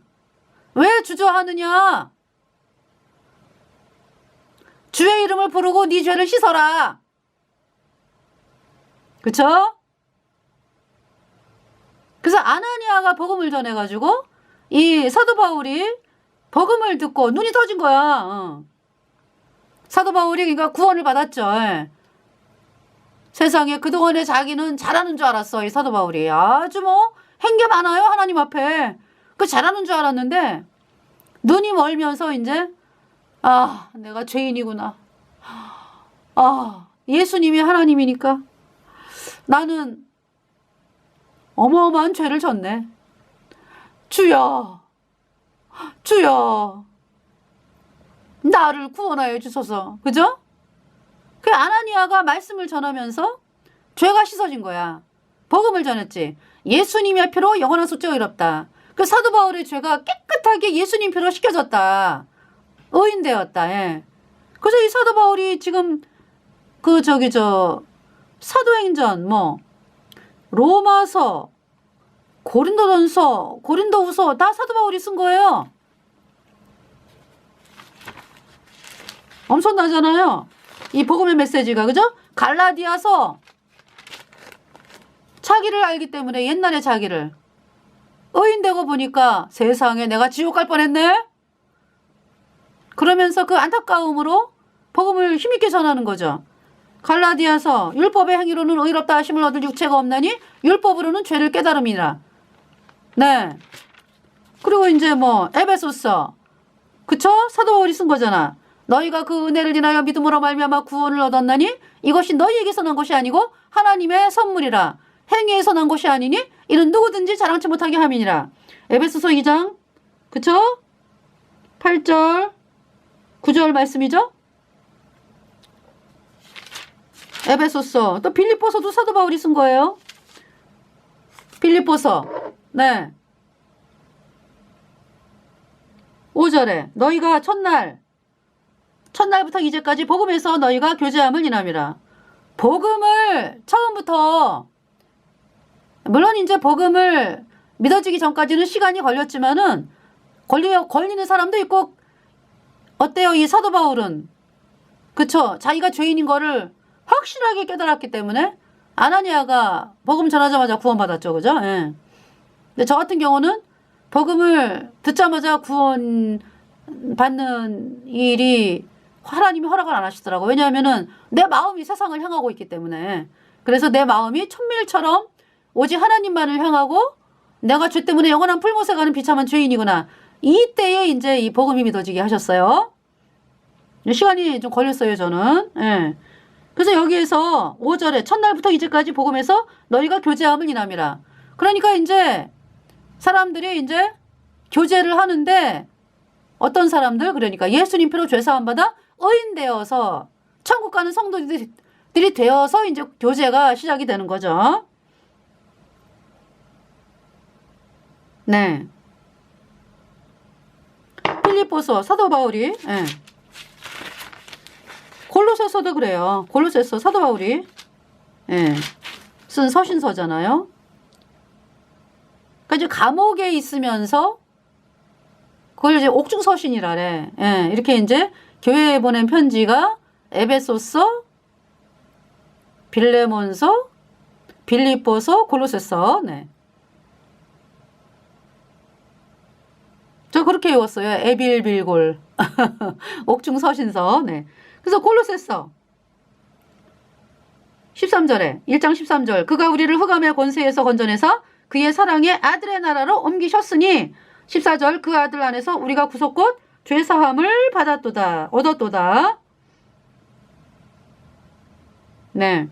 왜 주저하느냐? 주의 이름을 부르고 네 죄를 씻어라. 그쵸? 그래서 아나니아가 복음을 전해가지고 이 사도 바울이 복음을 듣고 눈이 터진 거야. 사도 바울이 그러니까 구원을 받았죠. 예. 세상에 그동안에 자기는 잘하는 줄 알았어. 이 사도 바울이 아주 뭐 행개 많아요, 하나님 앞에. 그 잘하는 줄 알았는데 눈이 멀면서 이제 내가 죄인이구나. 예수님이 하나님이니까 나는 어마어마한 죄를 졌네. 주여, 주여, 나를 구원하여 주소서. 그죠? 그 아나니아가 말씀을 전하면서 죄가 씻어진 거야. 복음을 전했지. 예수님의 피로 영원한 속죄가 이롭다. 그 사도 바울의 죄가 깨끗하게 예수님 피로 씻겨졌다. 의인되었다. 예. 그래서 이 사도 바울이 지금 사도행전 로마서, 고린도전서, 고린도후서 다 사도 바울이 쓴 거예요. 엄청나잖아요. 이 복음의 메시지가. 그죠? 갈라디아서 자기를 알기 때문에 옛날의 자기를 의인되고 보니까 세상에 내가 지옥 갈 뻔했네. 그러면서 그 안타까움으로 복음을 힘있게 전하는 거죠. 갈라디아서 율법의 행위로는 의롭다 하심을 얻을 육체가 없나니 율법으로는 죄를 깨달음이라. 네. 그리고 이제 에베소서. 그쵸? 사도 바울이 쓴 거잖아. 너희가 그 은혜를 인하여 믿음으로 말미암아 구원을 얻었나니 이것이 너희에게서 난 것이 아니고 하나님의 선물이라. 행위에서 난 것이 아니니 이는 누구든지 자랑치 못하게 함이니라. 에베소서 2장. 그쵸? 8절 9절 말씀이죠. 에베소서. 또 빌립보서도 사도 바울이 쓴 거예요. 빌립보서. 네. 5절에 너희가 첫날부터 이제까지 복음에서 너희가 교제함을 인함이라. 복음을 처음부터, 물론 이제 복음을 믿어지기 전까지는 시간이 걸렸지만은 걸리는 사람도 있고. 어때요? 이 사도 바울은 그쵸? 자기가 죄인인 거를 확실하게 깨달았기 때문에 아나니아가 복음 전하자마자 구원받았죠. 그죠? 예. 근데 저 같은 경우는 복음을 듣자마자 구원 받는 일이 하나님이 허락을 안 하시더라고. 왜냐하면은 내 마음이 세상을 향하고 있기 때문에. 그래서 내 마음이 천밀처럼 오직 하나님만을 향하고 내가 죄 때문에 영원한 풀못에 가는 비참한 죄인이구나. 이때에 이제 이 복음이 믿어지게 하셨어요. 시간이 좀 걸렸어요, 저는. 예. 그래서 여기에서 5절에 첫날부터 이제까지 복음에서 너희가 교제함을 인함이라. 그러니까 이제 사람들이 이제 교제를 하는데 어떤 사람들, 그러니까 예수님 피로 죄사함 받아 의인 되어서 천국 가는 성도들이 되어서 이제 교제가 시작이 되는 거죠. 네. 빌립보서 사도 바울이, 예. 골로새서도 그래요. 골로새서 사도 바울이, 예, 쓴 서신서잖아요. 그러니까 이제 감옥에 있으면서 그걸 이제 옥중서신이라래. 예, 이렇게 이제 교회에 보낸 편지가 에베소서, 빌레몬서, 빌립보서, 골로새서. 네. 저 그렇게 외웠어요. 에빌빌골. 옥중서신서. 네. 그래서 골로새서 13절에 1장 13절 그가 우리를 흑암의 권세에서 건져내사 그의 사랑의 아들의 나라로 옮기셨으니 14절 그 아들 안에서 우리가 구속 곧 죄사함을 받았도다 얻었도다. 네.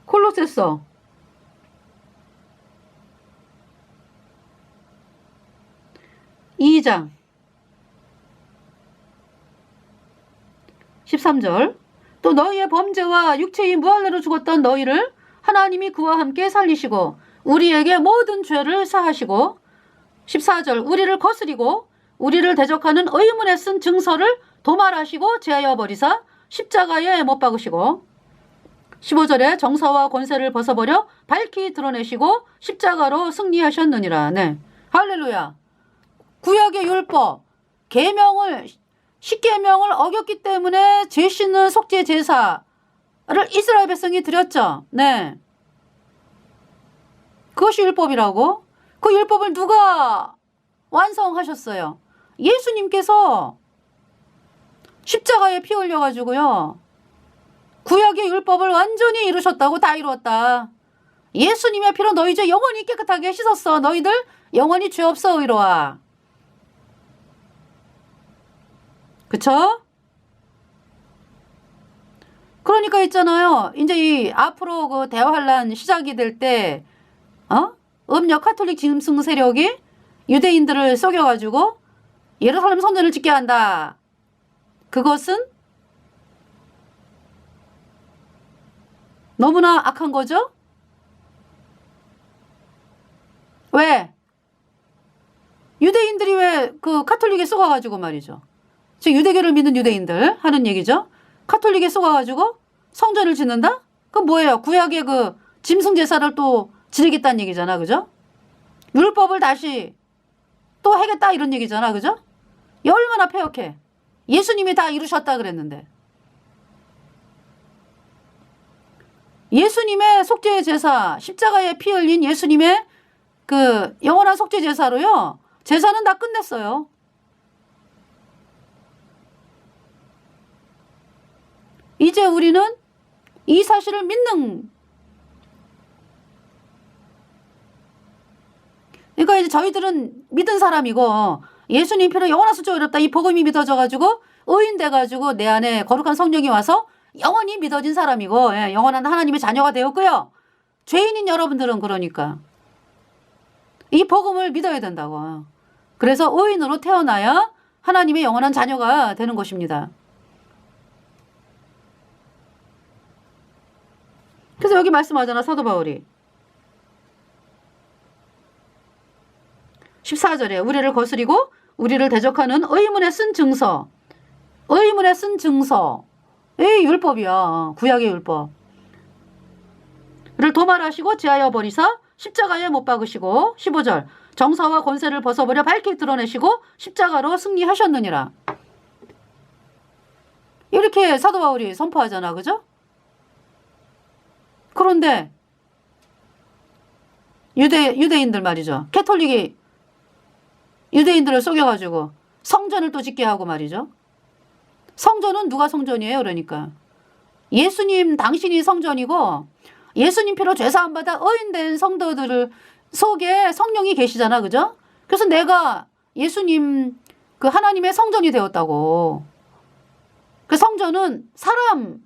콜로새서 2장 13절 또 너희의 범죄와 육체의 무할례로 죽었던 너희를 하나님이 그와 함께 살리시고 우리에게 모든 죄를 사하시고 14절 우리를 거스리고 우리를 대적하는 의문에 쓴 증서를 도말하시고 제하여 버리사 십자가에 못 박으시고 15절에 정사와 권세를 벗어버려 밝히 드러내시고 십자가로 승리하셨느니라. 네. 할렐루야. 구약의 율법 계명을 10계명을 어겼기 때문에 죄 씻는 속죄 제사를 이스라엘 백성이 드렸죠. 네. 그것이 율법이라고? 그 율법을 누가 완성하셨어요? 예수님께서 십자가에 피 흘려가지고요. 구약의 율법을 완전히 이루셨다고. 다 이루었다. 예수님의 피로 너희 죄 영원히 깨끗하게 씻었어. 너희들 영원히 죄 없어 의로와. 그쵸? 그러니까 있잖아요. 이제 이 앞으로 그 대환란 시작이 될 때, 음력 카톨릭 짐승 세력이 유대인들을 속여가지고 예루살렘 성전을 짓게 한다. 그것은 너무나 악한 거죠? 왜? 유대인들이 왜 그 카톨릭에 속아가지고 말이죠. 즉 유대교를 믿는 유대인들 하는 얘기죠. 카톨릭에 속아가지고 성전을 짓는다? 그건 뭐예요? 구약의 그 짐승 제사를 또 지르겠다는 얘기잖아. 그죠? 율법을 다시 또 하겠다 이런 얘기잖아. 그죠? 얼마나 폐역해. 예수님이 다 이루셨다 그랬는데. 예수님의 속죄 제사, 십자가에 피 흘린 예수님의 그 영원한 속죄 제사로요. 제사는 다 끝냈어요. 이제 우리는 이 사실을 믿는, 그러니까 이제 저희들은 믿은 사람이고 예수님 피로 영원한 속죄가 어렵다. 이 복음이 믿어져가지고 의인 돼가지고 내 안에 거룩한 성령이 와서 영원히 믿어진 사람이고 영원한 하나님의 자녀가 되었고요. 죄인인 여러분들은 그러니까 이 복음을 믿어야 된다고. 그래서 의인으로 태어나야 하나님의 영원한 자녀가 되는 것입니다. 그래서 여기 말씀하잖아. 사도 바울이 14절에 우리를 거스리고 우리를 대적하는 의문에 쓴 증서. 의문에 쓴 증서. 이 율법이야. 구약의 율법. 를 도말하시고 제하여 버리사 십자가에 못 박으시고 15절 정사와 권세를 벗어버려 밝히 드러내시고 십자가로 승리하셨느니라. 이렇게 사도 바울이 선포하잖아. 그죠? 그런데 유대인들 말이죠. 캐톨릭이 유대인들을 속여가지고 성전을 또 짓게 하고 말이죠. 성전은 누가 성전이에요? 그러니까 예수님 당신이 성전이고 예수님 피로 죄사함 받아 의인된 성도들 속에 성령이 계시잖아. 그죠? 그래서 내가 예수님 그 하나님의 성전이 되었다고. 그 성전은 사람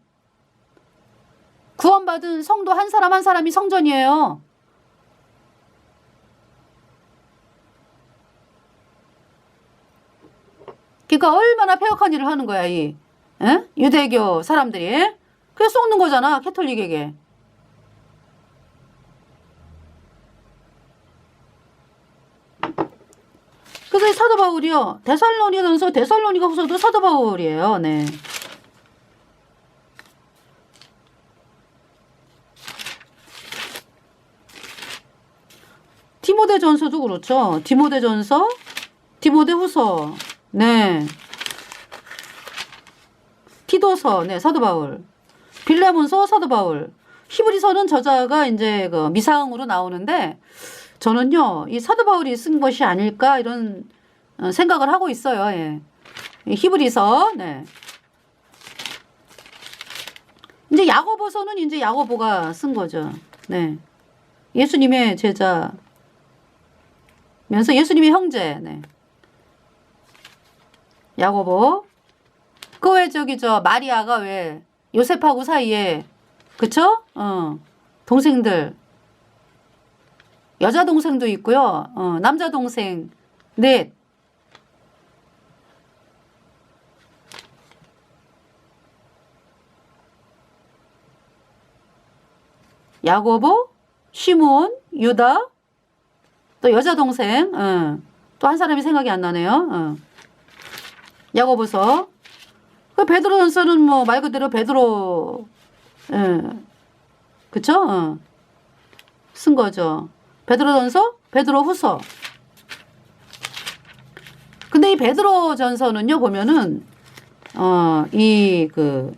구원받은 성도 한 사람 한 사람이 성전이에요. 그러니까 얼마나 폐역한 일을 하는 거야, 이 유대교 사람들이. 그래서 속는 거잖아, 캐톨릭에게. 그래서 이 사도 바울이요, 데살로니가전서 데살로니가 후서도 사도 바울이에요. 네. 디모데전서도 그렇죠. 디모데전서, 디모데후서, 네. 티도서, 네, 사도 바울. 빌레몬서, 사도 바울. 히브리서는 저자가 이제 그 미상으로 나오는데 저는요, 이 사도 바울이 쓴 것이 아닐까 이런 생각을 하고 있어요. 예. 히브리서, 네. 이제 야고보서는 이제 야고보가 쓴 거죠. 네. 예수님의 제자면서 예수님의 형제, 네. 야고보. 그 왜 마리아가 왜 요셉하고 사이에, 그쵸? 동생들. 여자 동생도 있고요. 남자 동생 넷. 야고보, 시므온, 유다, 또 여자 동생, 또 한 사람이 생각이 안 나네요. 야고보서. 그 베드로전서는 뭐 말 그대로 베드로, 그쵸? 쓴 거죠. 베드로전서, 베드로후서. 근데 이 베드로전서는요 보면은 이 그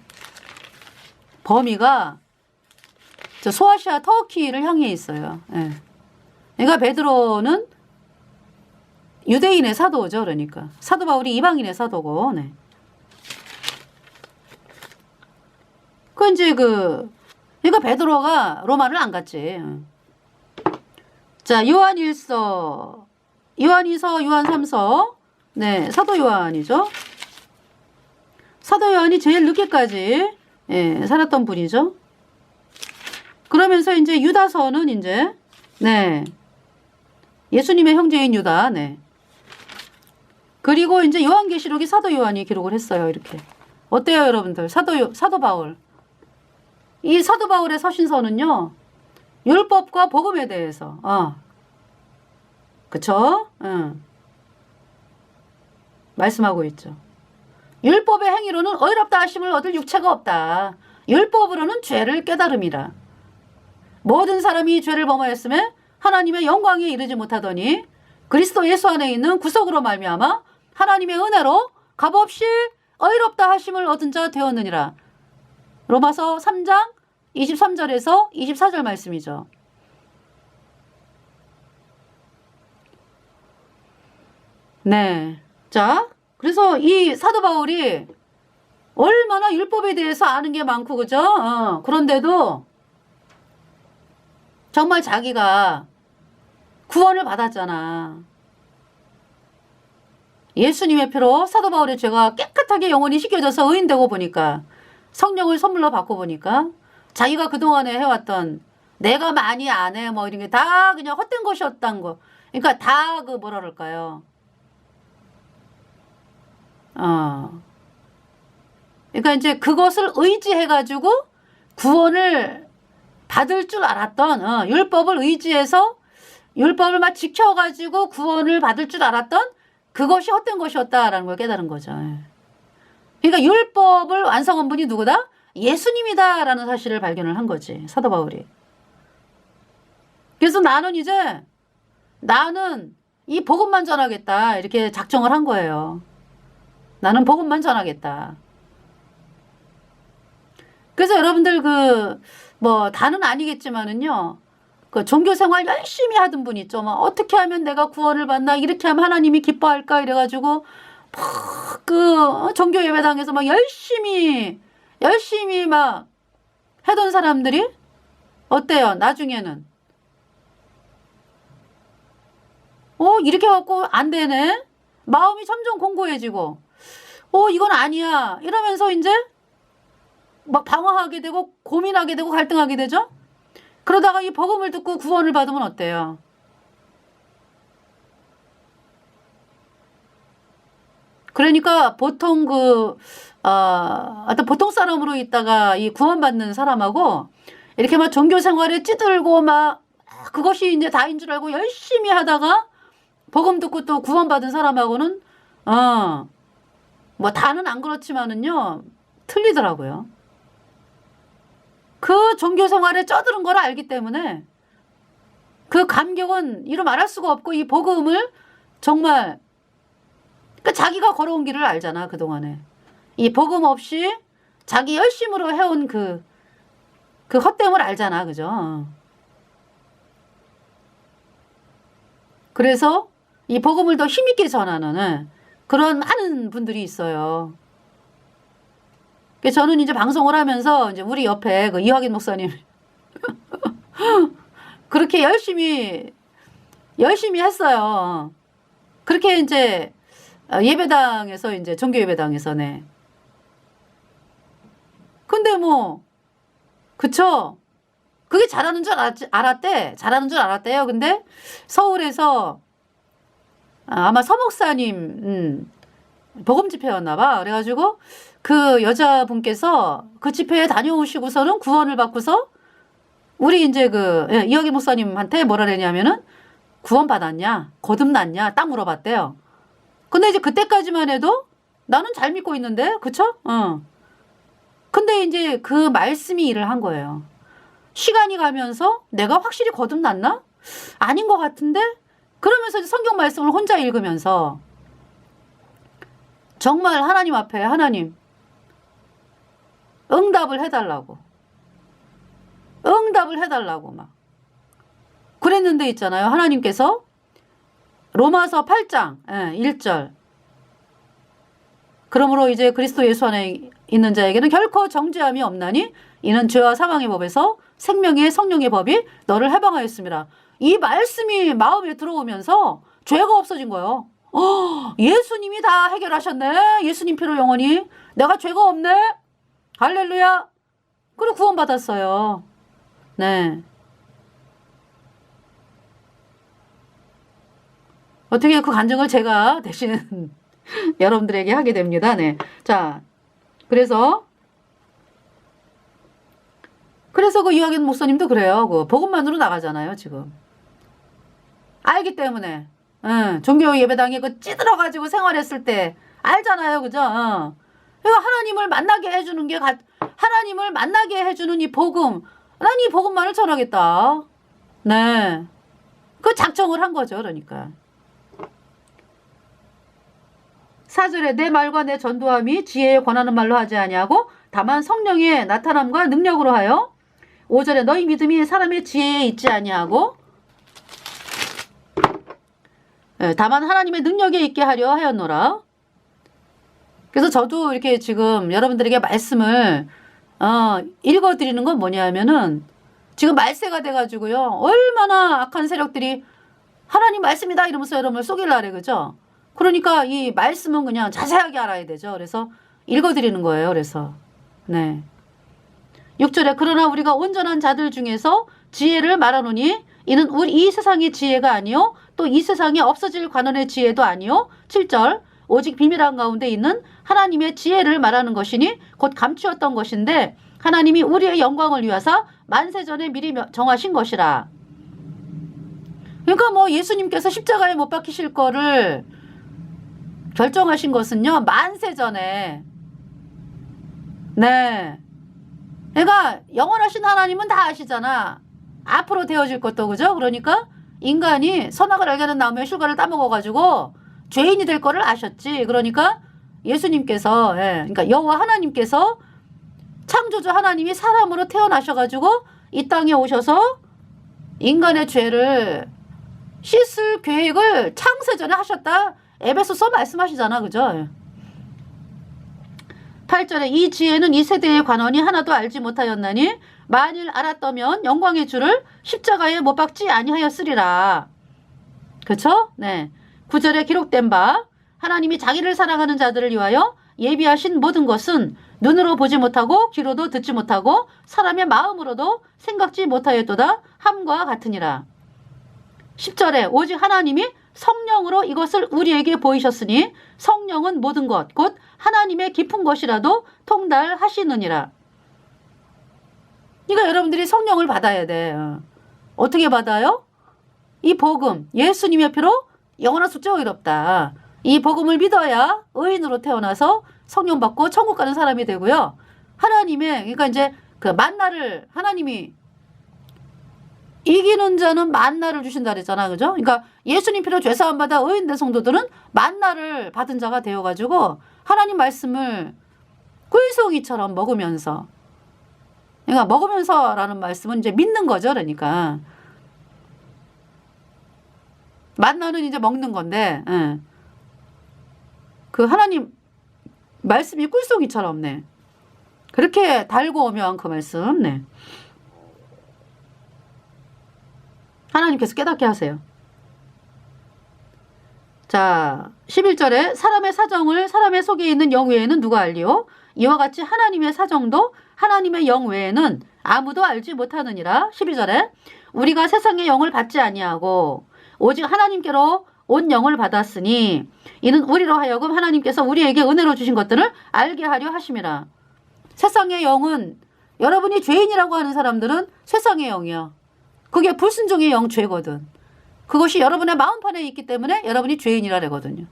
범위가 저 소아시아 터키를 향해 있어요. 예. 그러니까 베드로는 유대인의 사도죠. 그러니까 사도 바울이 이방인의 사도고. 네. 그 이제 그러니까 베드로가 로마를 안 갔지. 자, 요한1서, 요한2서, 요한3서. 네, 사도 요한이죠. 사도 요한이 제일 늦게까지 살았던 분이죠. 그러면서 이제 유다서는 이제 네. 예수님의 형제인 유다. 네. 그리고 이제 요한계시록이 사도 요한이 기록을 했어요. 이렇게. 어때요, 여러분들? 사도 바울. 이 사도 바울의 서신서는요. 율법과 복음에 대해서. 그쵸? 말씀하고 있죠. 율법의 행위로는 의롭다 하심을 얻을 육체가 없다. 율법으로는 죄를 깨달음이라. 모든 사람이 죄를 범하였음에 하나님의 영광에 이르지 못하더니 그리스도 예수 안에 있는 구속으로 말미암아 하나님의 은혜로 값없이 의롭다 하심을 얻은 자 되었느니라. 로마서 3장 23절에서 24절 말씀이죠. 네. 자, 그래서 이 사도 바울이 얼마나 율법에 대해서 아는 게 많고, 그죠? 그런데도 정말 자기가 구원을 받았잖아. 예수님의 피로 사도 바울의 죄가 깨끗하게 영원히 씻겨져서 의인되고 보니까 성령을 선물로 받고 보니까 자기가 그동안에 해왔던 내가 많이 안 해 뭐 이런 게 다 그냥 헛된 것이었단 거. 그러니까 다 그 뭐라 그럴까요? 그러니까 이제 그것을 의지해가지고 구원을 받을 줄 알았던, 율법을 의지해서 율법을 막 지켜가지고 구원을 받을 줄 알았던 그것이 헛된 것이었다라는 걸 깨달은 거죠. 그러니까 율법을 완성한 분이 누구다? 예수님이다라는 사실을 발견을 한 거지, 사도 바울이. 그래서 나는 이 복음만 전하겠다 이렇게 작정을 한 거예요. 나는 복음만 전하겠다. 그래서 여러분들 다는 아니겠지만은요. 그 종교 생활 열심히 하던 분 있죠. 막 어떻게 하면 내가 구원을 받나? 이렇게 하면 하나님이 기뻐할까? 이래가지고 막 종교 예배당에서 막 열심히 막 하던 사람들이 어때요? 나중에는 이렇게 해갖고 안 되네. 마음이 점점 공고해지고 이건 아니야. 이러면서 이제 막 방황하게 되고 고민하게 되고 갈등하게 되죠. 그러다가 이 복음을 듣고 구원을 받으면 어때요? 그러니까 보통 어떤 보통 사람으로 있다가 이 구원받는 사람하고 이렇게 막 종교 생활에 찌들고 막 그것이 이제 다인 줄 알고 열심히 하다가 복음 듣고 또 구원받은 사람하고는 뭐 다는 안 그렇지만은요 틀리더라고요. 그 종교 생활에 쩌드른 걸 알기 때문에 그 감격은 이루 말할 수가 없고 이 복음을 정말 자기가 걸어온 길을 알잖아. 그동안에 이 복음 없이 자기 열심으로 해온 그 그 헛됨을 알잖아. 그죠? 그래서 이 복음을 더 힘있게 전하는 그런 많은 분들이 있어요. 저는 이제 방송을 하면서 이제 우리 옆에 그 이화긴 목사님 그렇게 열심히 했어요. 그렇게 이제 예배당에서 이제 종교 예배당에서 네. 근데 뭐 그쵸? 그게 잘하는 줄 알았대. 잘하는 줄 알았대요. 근데 서울에서 아마 서목사님 복음 집회였나 봐. 그래가지고 그 여자분께서 그 집회에 다녀오시고서는 구원을 받고서 우리 이제 그 이학기 목사님한테 뭐라 그랬냐면은 구원 받았냐? 거듭났냐? 딱 물어봤대요. 근데 이제 그때까지만 해도 나는 잘 믿고 있는데, 그쵸? 근데 이제 그 말씀이 일을 한 거예요. 시간이 가면서 내가 확실히 거듭났나? 아닌 것 같은데? 그러면서 이제 성경 말씀을 혼자 읽으면서 정말 하나님 앞에 하나님 응답을 해달라고 막 그랬는데 있잖아요. 하나님께서 로마서 8장 1절 그러므로 이제 그리스도 예수 안에 있는 자에게는 결코 정죄함이 없나니 이는 죄와 사망의 법에서 생명의 성령의 법이 너를 해방하였습니다. 이 말씀이 마음에 들어오면서 죄가 없어진 거예요. 예수님이 다 해결하셨네. 예수님 피로 영원히 내가 죄가 없네. 할렐루야. 그리고 구원받았어요. 네. 어떻게 그 간증을 제가 대신 여러분들에게 하게 됩니다. 네. 자, 그래서 그 이화긴 목사님도 그래요. 그 복음만으로 나가잖아요, 지금. 알기 때문에. 종교 예배당에 그 찌들어가지고 생활했을 때 알잖아요, 그죠? 그러니까 하나님을 만나게 해주는 이 복음. 난 이 복음만을 전하겠다. 네. 그 작정을 한 거죠, 그러니까. 4절에 내 말과 내 전도함이 지혜에 권하는 말로 하지 아니하고 다만 성령의 나타남과 능력으로 하여 5절에 너희 믿음이 사람의 지혜에 있지 아니하고 다만 하나님의 능력에 있게 하려 하였노라. 그래서 저도 이렇게 지금 여러분들에게 말씀을 읽어드리는 건 뭐냐면은 지금 말세가 돼가지고요. 얼마나 악한 세력들이 하나님 말씀이다 이러면서 여러분을 속일라 그래. 그죠? 그러니까 이 말씀은 그냥 자세하게 알아야 되죠. 그래서 읽어드리는 거예요. 그래서 네. 6절에 그러나 우리가 온전한 자들 중에서 지혜를 말하노니 이는 우리 이 세상의 지혜가 아니요 또 이 세상에 없어질 관원의 지혜도 아니요 7절 오직 비밀한 가운데 있는 하나님의 지혜를 말하는 것이니 곧 감추었던 것인데 하나님이 우리의 영광을 위하사 만세전에 미리 정하신 것이라. 그러니까 뭐 예수님께서 십자가에 못 박히실 거를 결정하신 것은요 만세전에 네. 그러니까 영원하신 하나님은 다 아시잖아. 앞으로 되어질 것도 그죠? 그러니까 인간이 선악을 알게는 나무에 실과를 따먹어가지고 죄인이 될 거를 아셨지. 그러니까 예수님께서 그러니까 여호와 하나님께서 창조주 하나님이 사람으로 태어나셔가지고 이 땅에 오셔서 인간의 죄를 씻을 계획을 창세전에 하셨다. 에베소서 말씀하시잖아. 그죠? 8절에 이 지혜는 이 세대의 관원이 하나도 알지 못하였나니 만일 알았다면 영광의 주를 십자가에 못 박지 아니하였으리라. 그쵸? 네. 9절에 기록된 바 하나님이 자기를 사랑하는 자들을 위하여 예비하신 모든 것은 눈으로 보지 못하고 귀로도 듣지 못하고 사람의 마음으로도 생각지 못하였도다 함과 같으니라. 10절에 오직 하나님이 성령으로 이것을 우리에게 보이셨으니 성령은 모든 것 곧 하나님의 깊은 것이라도 통달하시느니라. 그러니까 여러분들이 성령을 받아야 돼. 어떻게 받아요? 이 복음 예수님의 피로 영원한 속죄가 의롭다. 이 복음을 믿어야 의인으로 태어나서 성령 받고 천국 가는 사람이 되고요. 하나님의 그러니까 이제 그 만나를 하나님이 이기는 자는 만나를 주신다 그랬잖아. 그죠? 그러니까 예수님 피로 죄사함 받아 의인된 성도들은 만나를 받은 자가 되어가지고 하나님 말씀을 꿀송이처럼 먹으면서 그러니까 먹으면서라는 말씀은 이제 믿는 거죠. 그러니까 만나는 이제 먹는 건데, 예. 그 하나님 말씀이 꿀송이처럼, 네. 그렇게 달고 오면 그 말씀, 네. 하나님께서 깨닫게 하세요. 자, 11절에 사람의 사정을 사람의 속에 있는 영 외에는 누가 알리요? 이와 같이 하나님의 사정도 하나님의 영 외에는 아무도 알지 못하느니라. 12절에 우리가 세상의 영을 받지 아니하고 오직 하나님께로 온 영을 받았으니 이는 우리로 하여금 하나님께서 우리에게 은혜로 주신 것들을 알게 하려 하심이라. 세상의 영은 여러분이 죄인이라고 하는 사람들은 세상의 영이야. 그게 불순종의 영 죄거든. 그것이 여러분의 마음판에 있기 때문에 여러분이 죄인이라 그러거든요.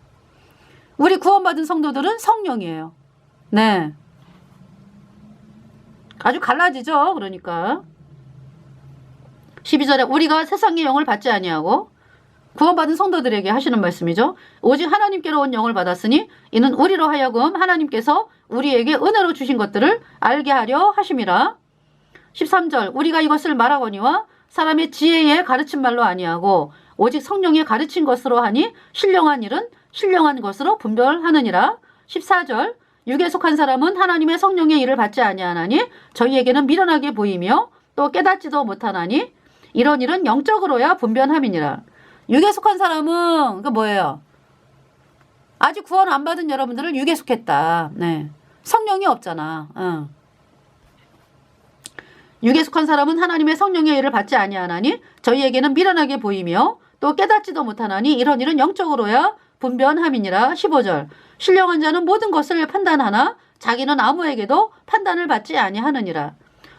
우리 구원받은 성도들은 성령이에요. 네. 아주 갈라지죠. 그러니까 12절에 우리가 세상의 영을 받지 아니하고 구원받은 성도들에게 하시는 말씀이죠. 오직 하나님께로 온 영을 받았으니 이는 우리로 하여금 하나님께서 우리에게 은혜로 주신 것들을 알게 하려 하심이라. 13절 우리가 이것을 말하거니와 사람의 지혜에 가르친 말로 아니하고 오직 성령의 가르친 것으로 하니 신령한 일은 신령한 것으로 분별하느니라. 14절 육에 속한 사람은 하나님의 성령의 일을 받지 아니하나니 저희에게는 미련하게 보이며 또 깨닫지도 못하나니 이런 일은 영적으로야 분별함이니라. 육에 속한 사람은 그 뭐예요? 아직 구원 안 받은 여러분들을 육에 속했다. 네. 성령이 없잖아. 육에 속한 사람은 하나님의 성령의 일을 받지 아니하나니 저희에게는 미련하게 보이며 또 깨닫지도 못하나니 이런 일은 영적으로야 분별함이니라. 15절 신령한 자는 모든 것을 판단하나 자기는 아무에게도 판단을 받지 아니하느니라.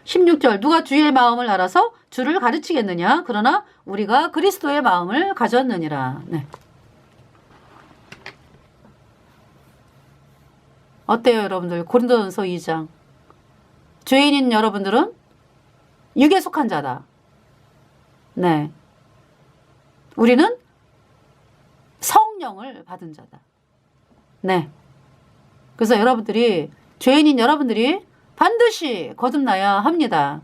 16절 누가 주의 마음을 알아서 주를 가르치겠느냐? 그러나 우리가 그리스도의 마음을 가졌느니라. 네. 어때요 여러분들? 고린도전서 2장 죄인인 여러분들은 육에 속한 자다. 네. 우리는 성령을 받은 자다. 네. 그래서 여러분들이 죄인인 여러분들이 반드시 거듭나야 합니다.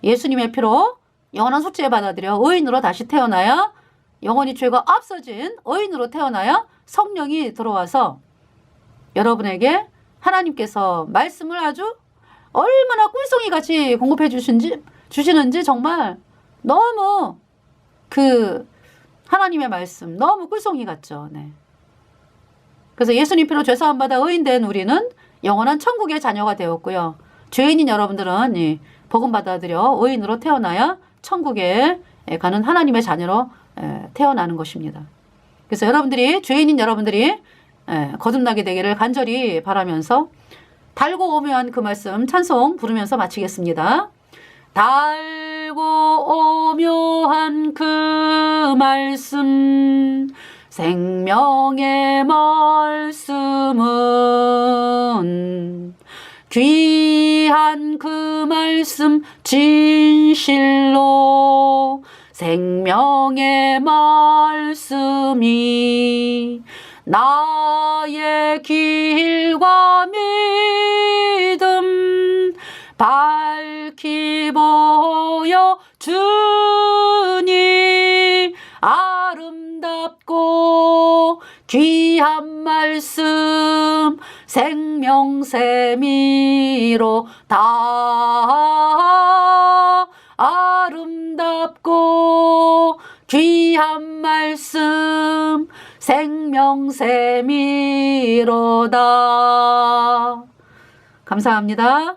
예수님의 피로 영원한 속죄 받아들여 의인으로 다시 태어나야 영원히 죄가 없어진 의인으로 태어나야 성령이 들어와서 여러분에게 하나님께서 말씀을 아주 얼마나 꿀송이 같이 공급해 주시는지 정말 너무 그 하나님의 말씀 너무 꿀송이 같죠. 네. 그래서 예수님 피로 죄사함 받아 의인된 우리는 영원한 천국의 자녀가 되었고요. 죄인인 여러분들은 복음 받아들여 의인으로 태어나야 천국에 가는 하나님의 자녀로 태어나는 것입니다. 그래서 여러분들이 죄인인 여러분들이 거듭나게 되기를 간절히 바라면서 달고 오묘한 그 말씀 찬송 부르면서 마치겠습니다. 달고 오묘한 그 말씀 생명의 말씀은 귀한 그 말씀 진실로 생명의 말씀이 나의 길과 믿음 밝히 보여주니 아름답고 귀한 말씀 생명샘이로 다 아름답고 귀한 말씀 생명샘이로다. 감사합니다.